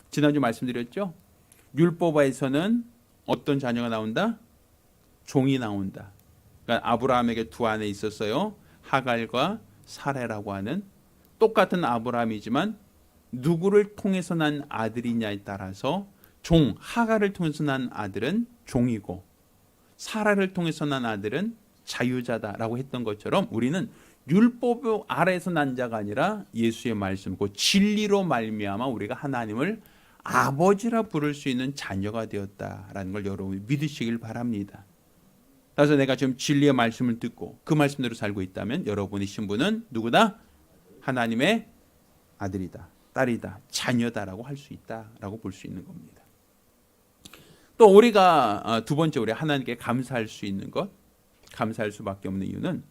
지난주 말씀드렸죠. 율법에서는 어떤 자녀가 나온다? 종이 나온다. 그러니까 아브라함에게 두 아내 있었어요. 하갈과 사레라고 하는 똑같은 아브라함이지만 누구를 통해서 난 아들이냐에 따라서 종, 하갈을 통해서 난 아들은 종이고 사라를 통해서 난 아들은 자유자다라고 했던 것처럼 우리는 율법 아래에서 난 자가 아니라 예수의 말씀, 그 진리로 말미암아 우리가 하나님을 아버지라 부를 수 있는 자녀가 되었다라는 걸 여러분이 믿으시길 바랍니다. 그래서 내가 지금 진리의 말씀을 듣고 그 말씀대로 살고 있다면 여러분의 신분은 누구다? 하나님의 아들이다, 딸이다, 자녀다라고 할 수 있다라고 볼 수 있는 겁니다. 또 우리가 두 번째 우리 하나님께 감사할 수 있는 것, 감사할 수밖에 없는 이유는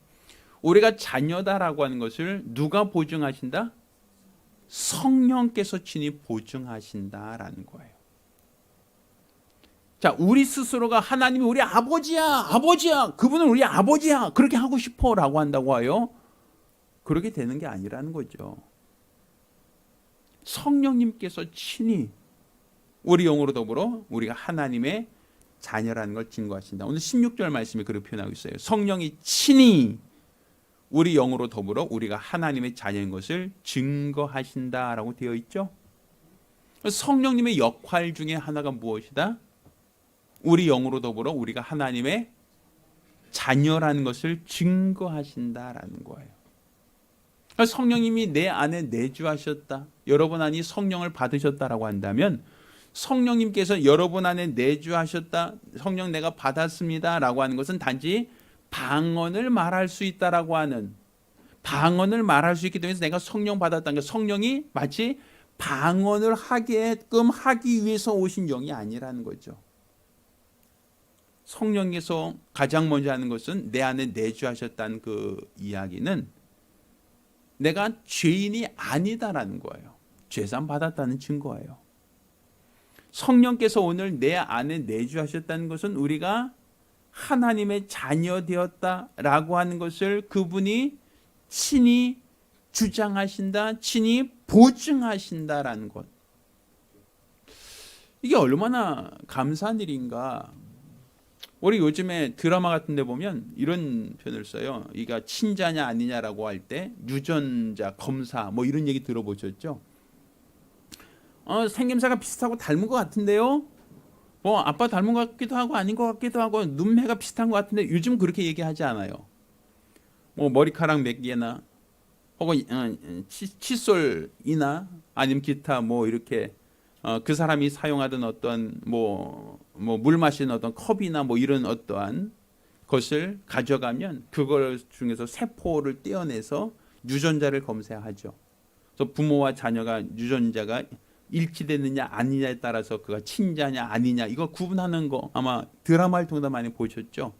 우리가 자녀다라고 하는 것을 누가 보증하신다? 성령께서 친히 보증하신다라는 거예요. 자, 우리 스스로가 하나님이 우리 아버지야, 아버지야, 그분은 우리 아버지야, 그렇게 하고 싶어라고 한다고 하여 그렇게 되는 게 아니라는 거죠. 성령님께서 친히 우리 영으로 더불어 우리가 하나님의 자녀라는 걸 증거하신다. 오늘 16절 말씀이 그렇게 표현하고 있어요. 성령이 친히 우리 영으로 더불어 우리가 하나님의 자녀인 것을 증거하신다라고 되어 있죠. 성령님의 역할 중에 하나가 무엇이다? 우리 영으로 더불어 우리가 하나님의 자녀라는 것을 증거하신다라는 거예요. 성령님이 내 안에 내주하셨다, 여러분 안에 성령을 받으셨다라고 한다면 성령님께서 여러분 안에 내주하셨다, 성령 내가 받았습니다라고 하는 것은 단지 방언을 말할 수 있다라고 하는, 방언을 말할 수 있기 때문에 내가 성령 받았다는 게 성령이 마치 방언을 하게끔 하기 위해서 오신 영이 아니라는 거죠. 성령께서 가장 먼저 하는 것은 내 안에 내주하셨다는 그 이야기는 내가 죄인이 아니다라는 거예요. 죄산 받았다는 증거예요. 성령께서 오늘 내 안에 내주하셨다는 것은 우리가 하나님의 자녀 되었다라고 하는 것을 그분이 친히 주장하신다, 친히 보증하신다라는 것. 이게 얼마나 감사한 일인가. 우리 요즘에 드라마 같은 데 보면 이런 표현을 써요. 이가 친자냐 아니냐라고 할 때 유전자 검사 뭐 이런 얘기 들어보셨죠? 생김새가 비슷하고 닮은 것 같은데요. 뭐 아빠 닮은 것 같기도 하고 아닌 것 같기도 하고 눈매가 비슷한 것 같은데 요즘 그렇게 얘기하지 않아요. 뭐 머리카락 몇 개나 혹은 칫솔이나 아니면 기타 뭐 이렇게 그 사람이 사용하던 어떤 뭐 물 마시는 어떤 컵이나 뭐 이런 어떠한 것을 가져가면 그걸 중에서 세포를 떼어내서 유전자를 검사하죠. 그래서 부모와 자녀가 유전자가 일치되느냐 아니냐에 따라서 그가 친자냐 아니냐 이거 구분하는 거 아마 드라마를 통해서 많이 보셨죠.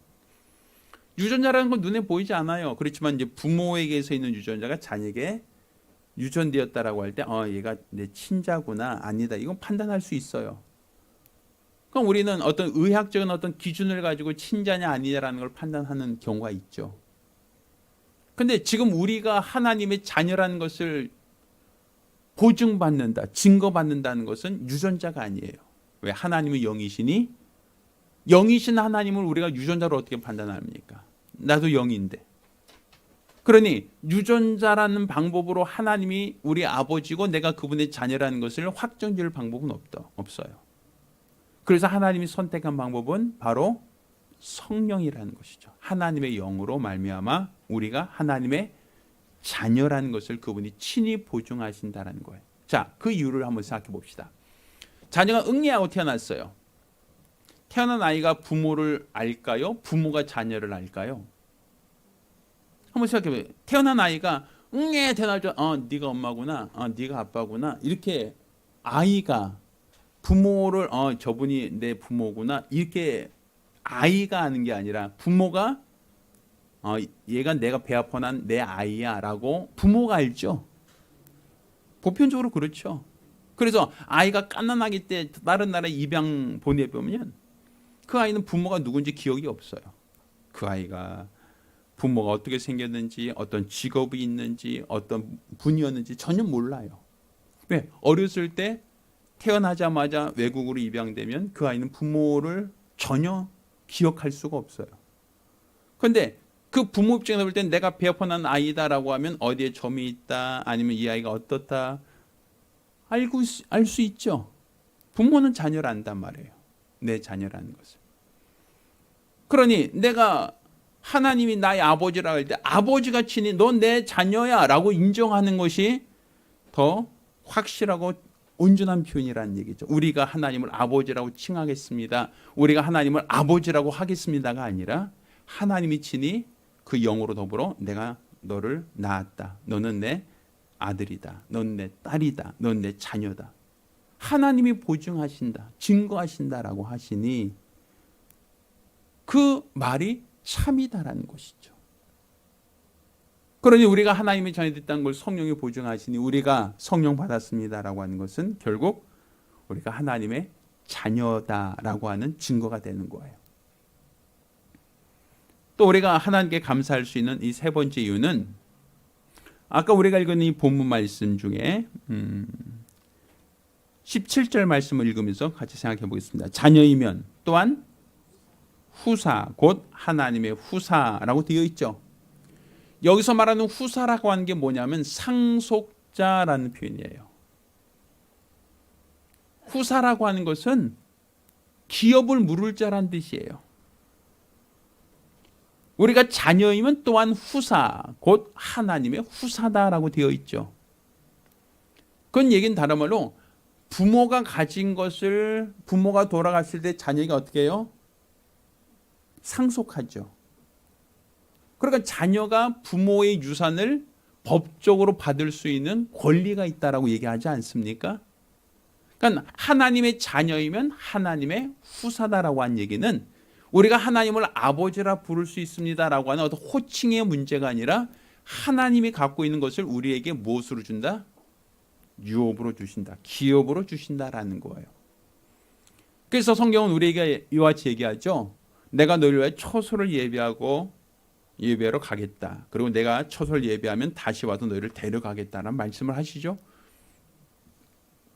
유전자라는 건 눈에 보이지 않아요. 그렇지만 이제 부모에게서 있는 유전자가 자녀에게 유전되었다라고 할 때 얘가 내 친자구나 아니다 이건 판단할 수 있어요. 그럼 우리는 어떤 의학적인 어떤 기준을 가지고 친자냐 아니냐라는 걸 판단하는 경우가 있죠. 근데 지금 우리가 하나님의 자녀라는 것을 보증받는다, 증거받는다는 것은 유전자가 아니에요. 왜? 하나님은 영이시니 영이신 하나님을 우리가 유전자로 어떻게 판단합니까? 나도 영인데. 그러니 유전자라는 방법으로 하나님이 우리 아버지고 내가 그분의 자녀라는 것을 확정지을 방법은 없어요. 그래서 하나님이 선택한 방법은 바로 성령이라는 것이죠. 하나님의 영으로 말미암아 우리가 하나님의 자녀라는 것을 그분이 친히 보증하신다는 거예요. 자, 그 이유를 한번 생각해 봅시다. 자녀가 응애하고 태어났어요. 태어난 아이가 부모를 알까요? 부모가 자녀를 알까요? 한번 생각해봐요. 태어난 아이가 응애 대답하죠. 네가 엄마구나. 네가 아빠구나. 이렇게 아이가 부모를 저분이 내 부모구나. 이렇게 아이가 하는 게 아니라 부모가 얘가 내가 배 아파 난 내 아이야라고 부모가 알죠. 보편적으로 그렇죠. 그래서 아이가 갓난아기 때 다른 나라에 입양 보내보면 그 아이는 부모가 누군지 기억이 없어요. 그 아이가 부모가 어떻게 생겼는지, 어떤 직업이 있는지, 어떤 분이었는지 전혀 몰라요. 왜? 어렸을 때 태어나자마자 외국으로 입양되면 그 아이는 부모를 전혀 기억할 수가 없어요. 그런데 그 부모 입장에서 볼 땐 내가 배 아파 난 아이다라고 하면 어디에 점이 있다, 아니면 이 아이가 어떻다 알 수 있죠. 부모는 자녀를 안단 말이에요. 내 자녀라는 것을. 그러니 내가 하나님이 나의 아버지라고 할 때 아버지가 친히 넌 내 자녀야 라고 인정하는 것이 더 확실하고 온전한 표현이라는 얘기죠. 우리가 하나님을 아버지라고 칭하겠습니다. 우리가 하나님을 아버지라고 하겠습니다가 아니라 하나님이 친히 그 영으로 더불어 내가 너를 낳았다. 너는 내 아들이다. 넌 내 딸이다. 넌 내 자녀다. 하나님이 보증하신다. 증거하신다라고 하시니 그 말이 참이다라는 것이죠. 그러니 우리가 하나님의 자녀 됐다는 걸 성령이 보증하시니 우리가 성령 받았습니다라고 하는 것은 결국 우리가 하나님의 자녀다라고 하는 증거가 되는 거예요. 또 우리가 하나님께 감사할 수 있는 이 세 번째 이유는 아까 우리가 읽은 이 본문 말씀 중에 17절 말씀을 읽으면서 같이 생각해 보겠습니다. 자녀이면 또한 후사 곧 하나님의 후사라고 되어 있죠. 여기서 말하는 후사라고 하는 게 뭐냐면 상속자라는 표현이에요. 후사라고 하는 것은 기업을 물을 자란 뜻이에요. 우리가 자녀이면 또한 후사 곧 하나님의 후사다라고 되어 있죠. 그건 얘기는 다른 말로 부모가 가진 것을 부모가 돌아갔을 때 자녀가 어떻게 해요? 상속하죠. 그러니까 자녀가 부모의 유산을 법적으로 받을 수 있는 권리가 있다라고 얘기하지 않습니까? 그러니까 하나님의 자녀이면 하나님의 후사다라고 한 얘기는 우리가 하나님을 아버지라 부를 수 있습니다라고 하는 어떤 호칭의 문제가 아니라 하나님이 갖고 있는 것을 우리에게 무엇으로 준다? 유업으로 주신다. 기업으로 주신다라는 거예요. 그래서 성경은 우리에게 이와 같이 얘기하죠. 내가 너를 위해 처소를 예비하고 예배하러 가겠다. 그리고 내가 처소를 예배하면 다시 와서 너희를 데려가겠다는 말씀을 하시죠.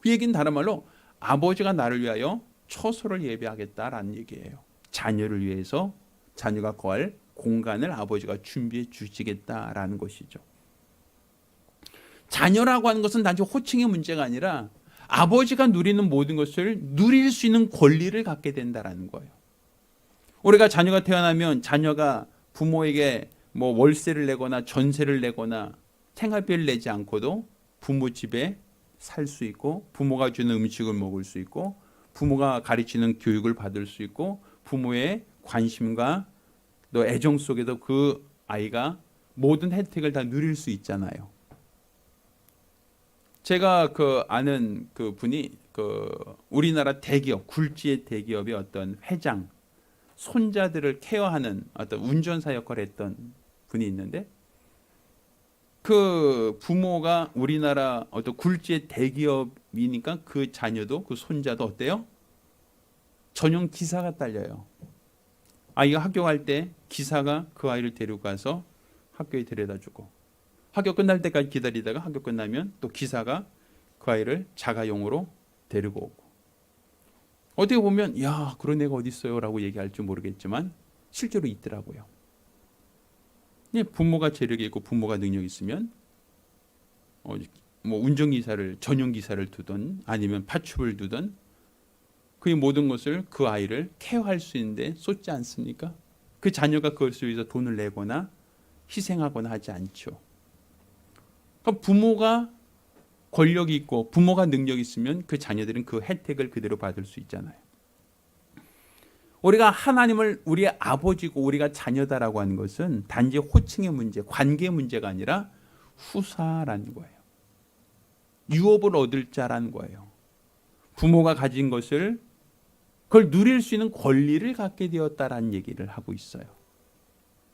그 얘기는 다른 말로 아버지가 나를 위하여 처소를 예배하겠다라는 얘기예요. 자녀를 위해서 자녀가 거할 공간을 아버지가 준비해 주시겠다라는 것이죠. 자녀라고 하는 것은 단지 호칭의 문제가 아니라 아버지가 누리는 모든 것을 누릴 수 있는 권리를 갖게 된다라는 거예요. 우리가 자녀가 태어나면 자녀가 부모에게 뭐 월세를 내거나 전세를 내거나 생활비를 내지 않고도 부모 집에 살 수 있고 부모가 주는 음식을 먹을 수 있고 부모가 가르치는 교육을 받을 수 있고 부모의 관심과 또 애정 속에도 그 아이가 모든 혜택을 다 누릴 수 있잖아요. 제가 아는 그 분이 우리나라 대기업 굴지의 대기업의 어떤 회장 손자들을 케어하는 어떤 운전사 역할을 했던 분이 있는데 그 부모가 우리나라 어떤 굴지의 대기업이니까 그 자녀도 그 손자도 어때요? 전용 기사가 딸려요. 아이가 학교 갈 때 기사가 그 아이를 데리고 가서 학교에 데려다주고 학교 끝날 때까지 기다리다가 학교 끝나면 또 기사가 그 아이를 자가용으로 데리고 오고 어떻게 보면 야 그런 애가 어디 있어요 라고 얘기할지 모르겠지만 실제로 있더라고요. 부모가 재력이 있고 부모가 능력이 있으면 뭐 운전기사를 전용기사를 두든 아니면 파출을 두든 그 모든 것을 그 아이를 케어할 수 있는데 쏟지 않습니까? 그 자녀가 그것을 위해서 돈을 내거나 희생하거나 하지 않죠. 그러니까 부모가 권력이 있고 부모가 능력이 있으면 그 자녀들은 그 혜택을 그대로 받을 수 있잖아요. 우리가 하나님을 우리의 아버지고 우리가 자녀다라고 하는 것은 단지 호칭의 문제, 관계의 문제가 아니라 후사라는 거예요. 유업을 얻을 자라는 거예요. 부모가 가진 것을 그걸 누릴 수 있는 권리를 갖게 되었다라는 얘기를 하고 있어요.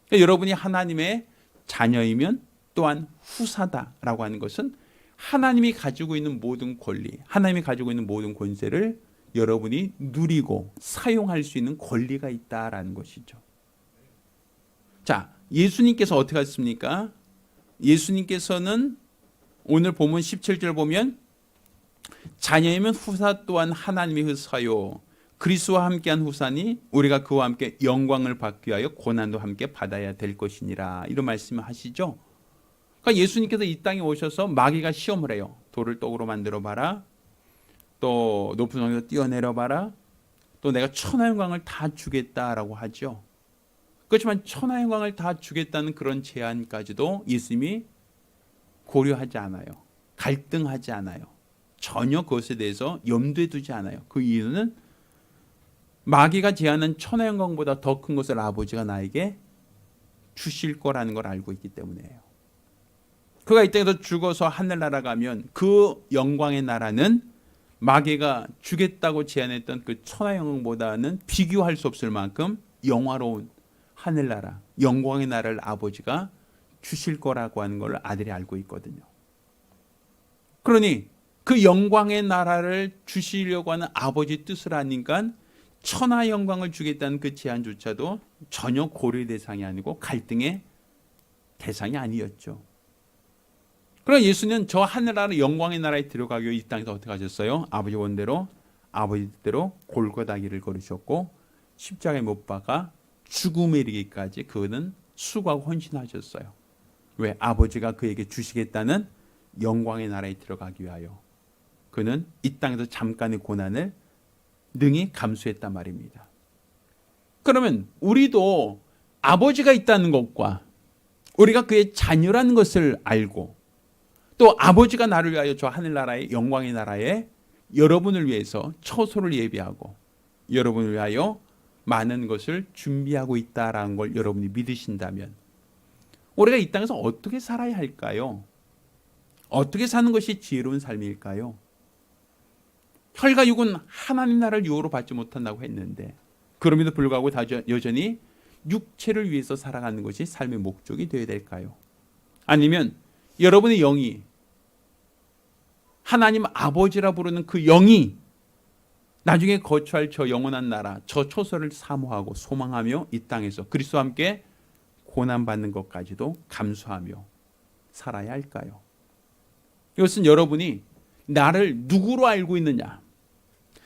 그러니까 여러분이 하나님의 자녀이면 또한 후사다라고 하는 것은 하나님이 가지고 있는 모든 권리, 하나님이 가지고 있는 모든 권세를 여러분이 누리고 사용할 수 있는 권리가 있다라는 것이죠. 자, 예수님께서 어떻게 하셨습니까? 예수님께서는 오늘 본문 17절 보면 자녀이면 후사 또한 하나님의 후사요 그리스도와 함께한 후사니 우리가 그와 함께 영광을 받기 위하여 고난도 함께 받아야 될 것이니라 이런 말씀을 하시죠. 그러니까 예수님께서 이 땅에 오셔서 마귀가 시험을 해요. 돌을 떡으로 만들어 봐라. 또 높은 성에서 뛰어내려 봐라. 또 내가 천하 영광을 다 주겠다라고 하죠. 그렇지만 천하 영광을 다 주겠다는 그런 제안까지도 예수님이 고려하지 않아요. 갈등하지 않아요. 전혀 그것에 대해서 염두에 두지 않아요. 그 이유는 마귀가 제안한 천하 영광보다 더 큰 것을 아버지가 나에게 주실 거라는 걸 알고 있기 때문이에요. 그가 이 땅에서 죽어서 하늘나라 가면 그 영광의 나라는 마귀가 주겠다고 제안했던 그 천하 영광보다는 비교할 수 없을 만큼 영화로운 하늘나라, 영광의 나라를 아버지가 주실 거라고 하는 걸 아들이 알고 있거든요. 그러니 그 영광의 나라를 주시려고 하는 아버지 뜻을 아니까 천하 영광을 주겠다는 그 제안조차도 전혀 고려 대상이 아니고 갈등의 대상이 아니었죠. 그러나 예수는 저 하늘나라 영광의 나라에 들어가기 위해 이 땅에서 어떻게 하셨어요? 아버지 원대로 아버지 뜻대로 골고다 길을 걸으셨고 십자가에 못 박아 죽음에 이르기까지 그는 수고하고 헌신하셨어요. 왜? 아버지가 그에게 주시겠다는 영광의 나라에 들어가기 위하여 그는 이 땅에서 잠깐의 고난을 능히 감수했단 말입니다. 그러면 우리도 아버지가 있다는 것과 우리가 그의 자녀라는 것을 알고 또 아버지가 나를 위하여 저 하늘나라의 영광의 나라에 여러분을 위해서 처소를 예비하고 여러분을 위하여 많은 것을 준비하고 있다라는 걸 여러분이 믿으신다면 우리가 이 땅에서 어떻게 살아야 할까요? 어떻게 사는 것이 지혜로운 삶일까요? 혈과 육은 하나님 나라를 유혹으로 받지 못한다고 했는데 그럼에도 불구하고 여전히 육체를 위해서 살아가는 것이 삶의 목적이 되어야 될까요? 아니면 여러분의 영이 하나님 아버지라 부르는 그 영이 나중에 거처할 저 영원한 나라, 저 초소를 사모하고 소망하며 이 땅에서 그리스도와 함께 고난받는 것까지도 감수하며 살아야 할까요? 이것은 여러분이 나를 누구로 알고 있느냐,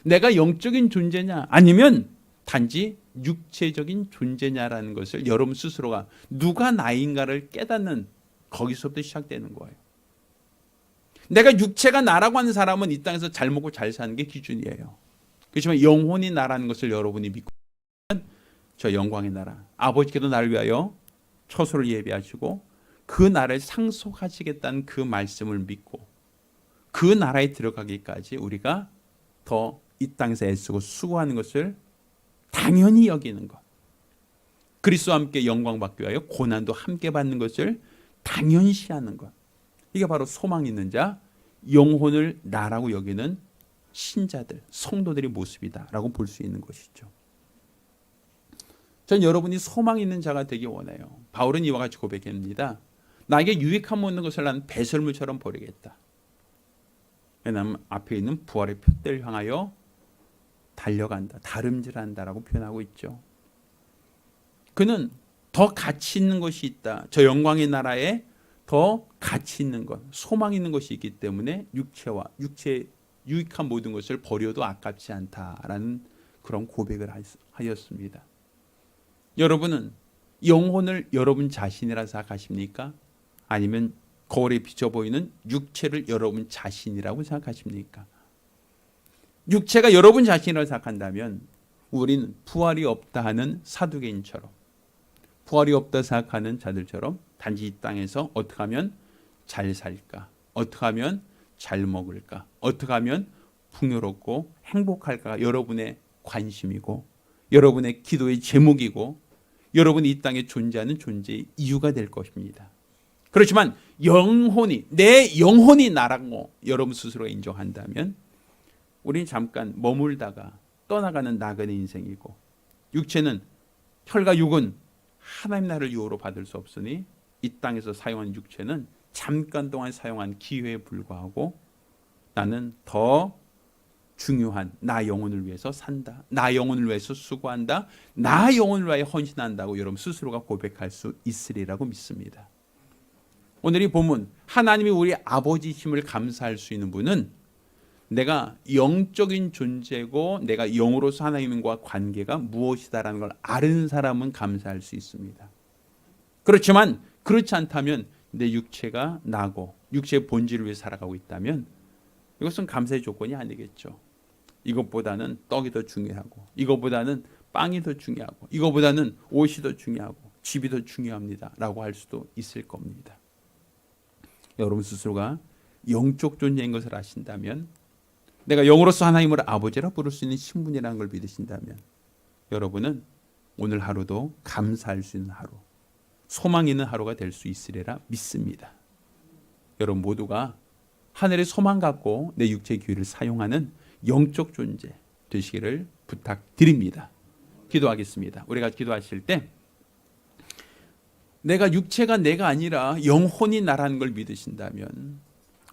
내가 영적인 존재냐 아니면 단지 육체적인 존재냐라는 것을 여러분 스스로가 누가 나인가를 깨닫는 거기서부터 시작되는 거예요. 내가 육체가 나라고 하는 사람은 이 땅에서 잘 먹고 잘 사는 게 기준이에요. 그렇지만 영혼이 나라는 것을 여러분이 믿고 저 영광의 나라, 아버지께서 나를 위하여 처소를 예비하시고 그 나라를 상속하시겠다는 그 말씀을 믿고 그 나라에 들어가기까지 우리가 더 이 땅에서 애쓰고 수고하는 것을 당연히 여기는 것, 그리스도와 함께 영광 받기 위하여 고난도 함께 받는 것을 당연시하는 것, 이게 바로 소망 있는 자, 영혼을 나라고 여기는 신자들, 성도들의 모습이다라고 볼 수 있는 것이죠. 전 여러분이 소망 있는 자가 되기 원해요. 바울은 이와 같이 고백합니다. 나에게 유익함 없는 것을 나는 배설물처럼 버리겠다. 왜냐하면 앞에 있는 부활의 표대를 향하여 달려간다, 다름질한다라고 표현하고 있죠. 그는 더 가치 있는 것이 있다. 저 영광의 나라에 더 가치 있는 것, 소망 있는 것이 있기 때문에 육체의 유익한 모든 것을 버려도 아깝지 않다라는 그런 고백을 하였습니다. 여러분은 영혼을 여러분 자신이라 생각하십니까? 아니면 거울에 비쳐 보이는 육체를 여러분 자신이라고 생각하십니까? 육체가 여러분 자신이라고 생각한다면 우리는 부활이 없다 하는 사두개인처럼, 부활이 없다 생각하는 자들처럼 단지 이 땅에서 어떻게 하면 잘 살까, 어떻게 하면 잘 먹을까, 어떻게 하면 풍요롭고 행복할까가 여러분의 관심이고 여러분의 기도의 제목이고 여러분이 이 땅에 존재하는 존재의 이유가 될 것입니다. 그렇지만 내 영혼이 나라고 여러분 스스로가 인정한다면 우리는 잠깐 머물다가 떠나가는 나그네 인생이고, 육체는 혈과 육은 하나님 나라를 유혹으로 받을 수 없으니 이 땅에서 사용한 육체는 잠깐 동안 사용한 기회에 불과하고, 나는 더 중요한 나 영혼을 위해서 산다, 나 영혼을 위해서 수고한다, 나 영혼을 위하여 헌신한다고 여러분 스스로가 고백할 수 있으리라고 믿습니다. 오늘 이 본문, 하나님이 우리 아버지심을 감사할 수 있는 분은 내가 영적인 존재고 내가 영으로서 하나님과 관계가 무엇이다라는 걸 아는 사람은 감사할 수 있습니다. 그렇지만 그렇지 않다면, 내 육체가 나고 육체의 본질을 위해 살아가고 있다면 이것은 감사의 조건이 아니겠죠. 이것보다는 떡이 더 중요하고, 이것보다는 빵이 더 중요하고, 이것보다는 옷이 더 중요하고, 집이 더 중요합니다 라고 할 수도 있을 겁니다. 여러분 스스로가 영적 존재인 것을 아신다면, 내가 영으로서 하나님을 아버지라 부를 수 있는 신분이라는 걸 믿으신다면, 여러분은 오늘 하루도 감사할 수 있는 하루, 소망 있는 하루가 될 수 있으리라 믿습니다. 여러분 모두가 하늘의 소망 갖고 내 육체의 기회를 사용하는 영적 존재 되시기를 부탁드립니다. 기도하겠습니다. 우리가 기도하실 때 내가 육체가 내가 아니라 영혼이 나라는 걸 믿으신다면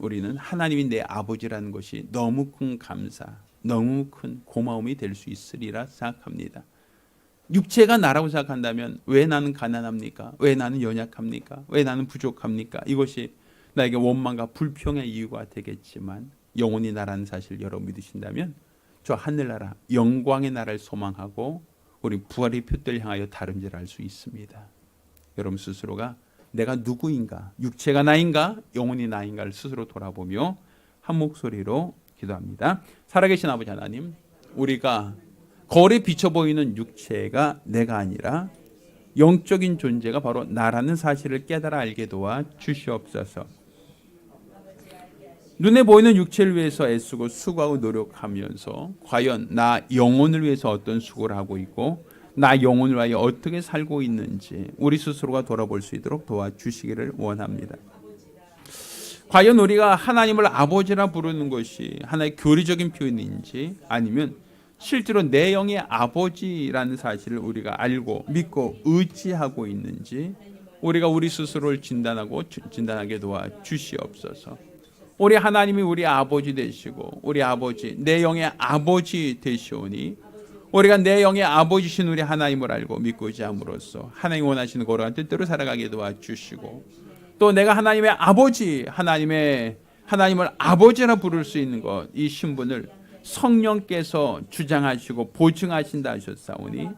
우리는 하나님이 내 아버지라는 것이 너무 큰 감사, 너무 큰 고마움이 될 수 있으리라 생각합니다. 육체가 나라고 생각한다면 왜 나는 가난합니까? 왜 나는 연약합니까? 왜 나는 부족합니까? 이것이 나에게 원망과 불평의 이유가 되겠지만, 영혼이 나라는 사실 여러분 믿으신다면 저 하늘나라 영광의 나라를 소망하고 우리 부활의 표대를 향하여 다름질할 수 있습니다. 여러분 스스로가 내가 누구인가, 육체가 나인가, 영혼이 나인가를 스스로 돌아보며 한 목소리로 기도합니다. 살아계신 아버지 하나님, 우리가 거울에 비쳐 보이는 육체가 내가 아니라 영적인 존재가 바로 나라는 사실을 깨달아 알게 도와 주시옵소서. 눈에 보이는 육체를 위해서 애쓰고 수고하고 노력하면서 과연 나 영혼을 위해서 어떤 수고를 하고 있고 나 영혼을 위하여 어떻게 살고 있는지 우리 스스로가 돌아볼 수 있도록 도와주시기를 원합니다. 과연 우리가 하나님을 아버지라 부르는 것이 하나의 교리적인 표현인지, 아니면 실제로 내 영의 아버지라는 사실을 우리가 알고 믿고 의지하고 있는지 우리가 우리 스스로를 진단하게 도와주시옵소서. 우리 하나님이 우리 아버지 되시고 우리 아버지, 내 영의 아버지 되시오니 우리가 내 영의 아버지신 우리 하나님을 알고 믿고 의지함으로써 하나님 원하시는 거룩한 뜻대로 살아가게 도와주시고, 또 내가 하나님의 아버지, 하나님을 아버지라 부를 수 있는 것, 이 신분을 성령께서 주장하시고 보증하신다 하셨사오니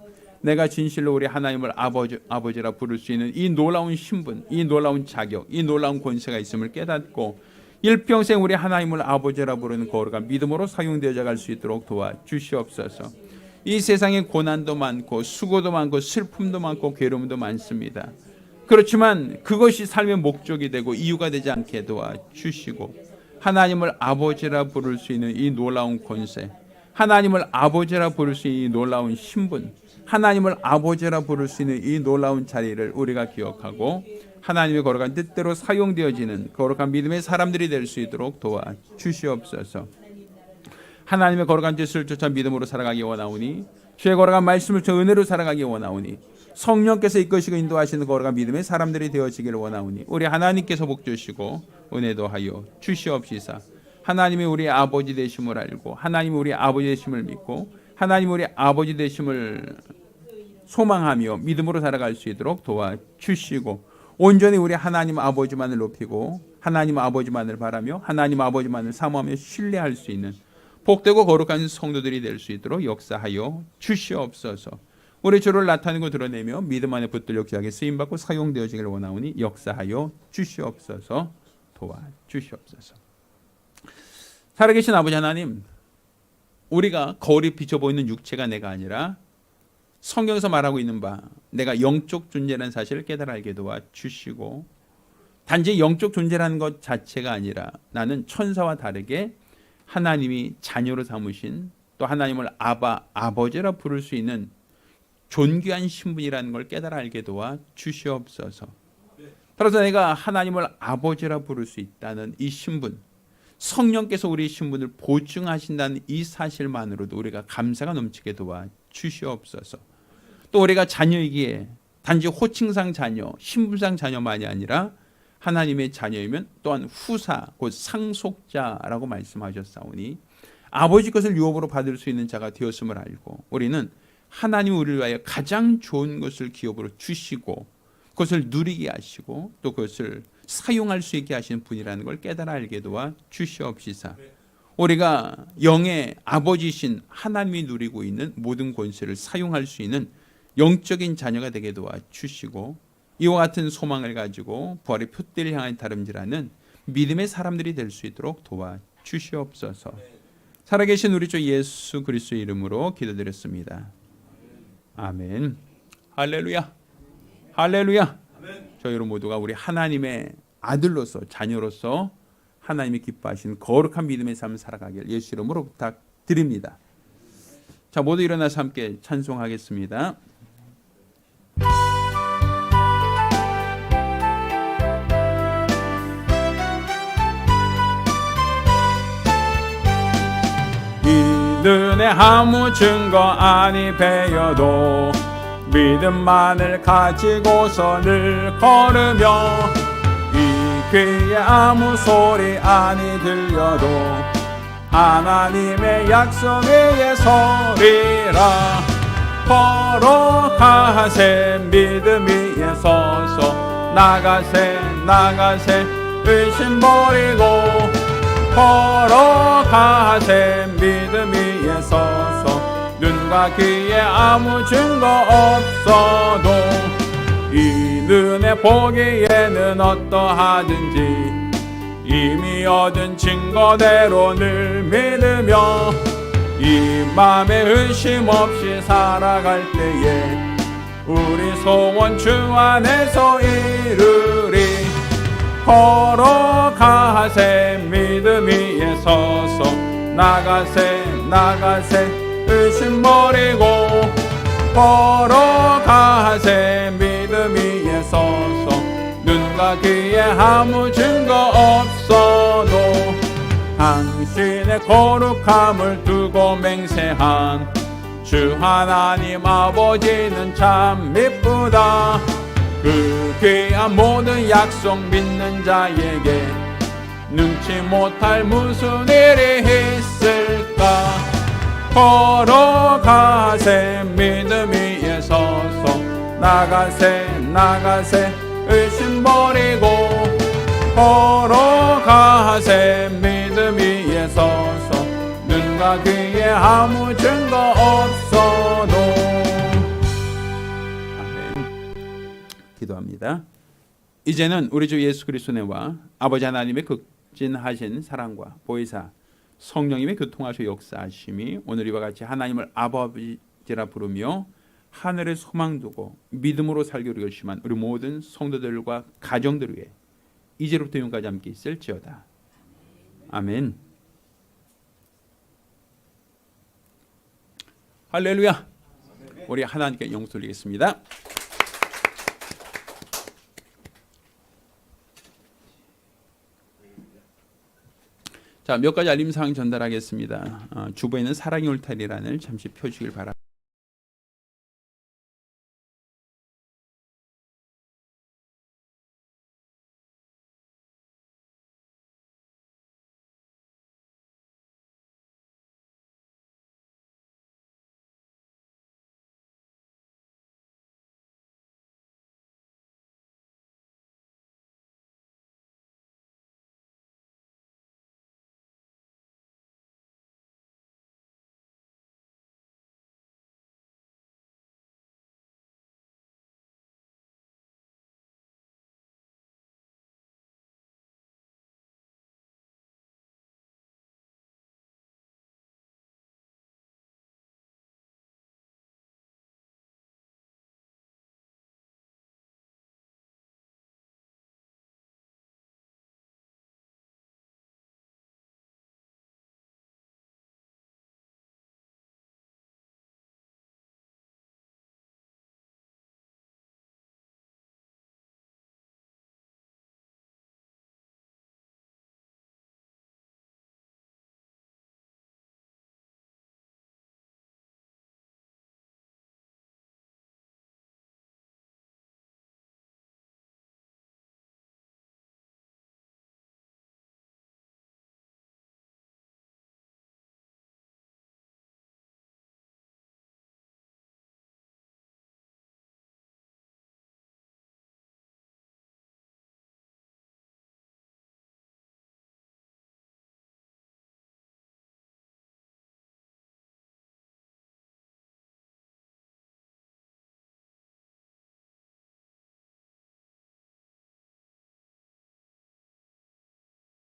내가 진실로 우리 하나님을 아버지라 부를 수 있는 이 놀라운 신분, 이 놀라운 자격, 이 놀라운 권세가 있음을 깨닫고 일평생 우리 하나님을 아버지라 부르는 거룩한 믿음으로 사용되어져 갈 수 있도록 도와주시옵소서. 이 세상에 고난도 많고 수고도 많고 슬픔도 많고 괴로움도 많습니다. 그렇지만 그것이 삶의 목적이 되고 이유가 되지 않게 도와주시고, 하나님을 아버지라 부를 수 있는 이 놀라운 권세, 하나님을 아버지라 부를 수 있는 이 놀라운 신분, 하나님을 아버지라 부를 수 있는 이 놀라운 자리를 우리가 기억하고 하나님의 거룩한 뜻대로 사용되어지는 거룩한 믿음의 사람들이 될 수 있도록 도와주시옵소서. 하나님의 거룩한 뜻을 쫓아 믿음으로 살아가기 원하오니, 주의 거룩한 말씀을 쫓아 은혜로 살아가기 원하오니, 성령께서 이끄시고 인도하시는 거룩한 믿음의 사람들이 되어지기를 원하오니 우리 하나님께서 복 주시고 은혜도 하여 주시옵시사. 하나님이 우리 아버지 되심을 알고 하나님이 우리 아버지 되심을 믿고 하나님이 우리 아버지 되심을 소망하며 믿음으로 살아갈 수 있도록 도와주시고, 온전히 우리 하나님 아버지만을 높이고 하나님 아버지만을 바라며 하나님 아버지만을 사모하며 신뢰할 수 있는 복되고 거룩한 성도들이 될 수 있도록 역사하여 주시옵소서. 우리 주를 나타내고 드러내며 믿음 안에 붙들려 귀하게 쓰임받고 사용되어지길 원하오니 역사하여 주시옵소서. 도와주시옵소서. 살아계신 아버지 하나님, 우리가 거울에 비쳐 보이는 육체가 내가 아니라 성경에서 말하고 있는 바 내가 영적 존재라는 사실을 깨달아 알게 도와주시고, 단지 영적 존재라는 것 자체가 아니라 나는 천사와 다르게 하나님이 자녀로 삼으신, 또 하나님을 아버지라 부를 수 있는 존귀한 신분이라는 걸 깨달아 알게 도와 주시옵소서. 따라서 내가 하나님을 아버지라 부를 수 있다는 이 신분, 성령께서 우리 신분을 보증하신다는 이 사실만으로도 우리가 감사가 넘치게 도와 주시옵소서. 또 우리가 자녀이기에 단지 호칭상 자녀, 신분상 자녀만이 아니라 하나님의 자녀이면 또한 후사, 곧 상속자라고 말씀하셨사오니 아버지 것을 유업으로 받을 수 있는 자가 되었음을 알고 우리는 하나님이 우리를 위하여 가장 좋은 것을 기업으로 주시고 그것을 누리게 하시고 또 그것을 사용할 수 있게 하시는 분이라는 걸 깨달아 알게 도와 주시옵시사. 우리가 영의 아버지신 하나님이 누리고 있는 모든 권세를 사용할 수 있는 영적인 자녀가 되게 도와 주시고 이와 같은 소망을 가지고 부활의 표대를 향한 다름질하는 믿음의 사람들이 될 수 있도록 도와 주시옵소서. 살아계신 우리 주 예수 그리스도의 이름으로 기도드렸습니다. 아멘. 할렐루야. 할렐루야. 저희 여러분 모두가 우리 하나님의 아들로서 자녀로서 하나님이 기뻐하신 거룩한 믿음의 삶을 살아가길 예수 이름으로 부탁드립니다. 자, 모두 일어나서 함께 찬송하겠습니다. 이들의 아무 증거 아니 배여도 믿음만을 가지고서 늘 걸으며 이 귀에 아무 소리 아니 들려도 하나님의 약속 위에 서리라. 걸어가세 믿음 위에 서서 나가세 나가세 의심 버리고 걸어가세 믿음 위에 서서 눈과 귀에 아무 증거 없어도 이 눈에 보기에는 어떠하든지 이미 얻은 증거대로 늘 믿으며 이 맘에 의심 없이 살아갈 때에 우리 소원 주 안에서 이루리. 걸어가세 믿음 위에 서서 나가세 나가세 의심 버리고 걸어가세 믿음 위에 서서 눈과 귀에 아무 증거 없어도 당신의 거룩함을 두고 맹세한 주 하나님 아버지는 참 미쁘다. 그 귀한 모든 약속 믿는 자에게 능치 못할 무슨 일이 있을까. 걸어가세 믿음 위에 서서 나가세 나가세 의심 버리고 걸어가세 믿음 위에 서서 눈과 귀에 아무 증거 없어도. 기도합니다. 이제는 우리 주 예수 그리스도의 은혜와 아버지 하나님의 극진하신 사랑과 보혜사 성령님의 교통하셔 역사하심이 오늘 이와 같이 하나님을 아버지라 부르며 하늘에 소망 두고 믿음으로 살기로 결심한 우리 모든 성도들과 가정들 위해 이제로부터 영까지 함께 있을지어다. 아멘. 할렐루야. 우리 하나님께 영광 돌리겠습니다. 자, 몇 가지 알림사항 전달하겠습니다. 주보에는 사랑의 울타리란을 잠시 펴주길 바랍니다.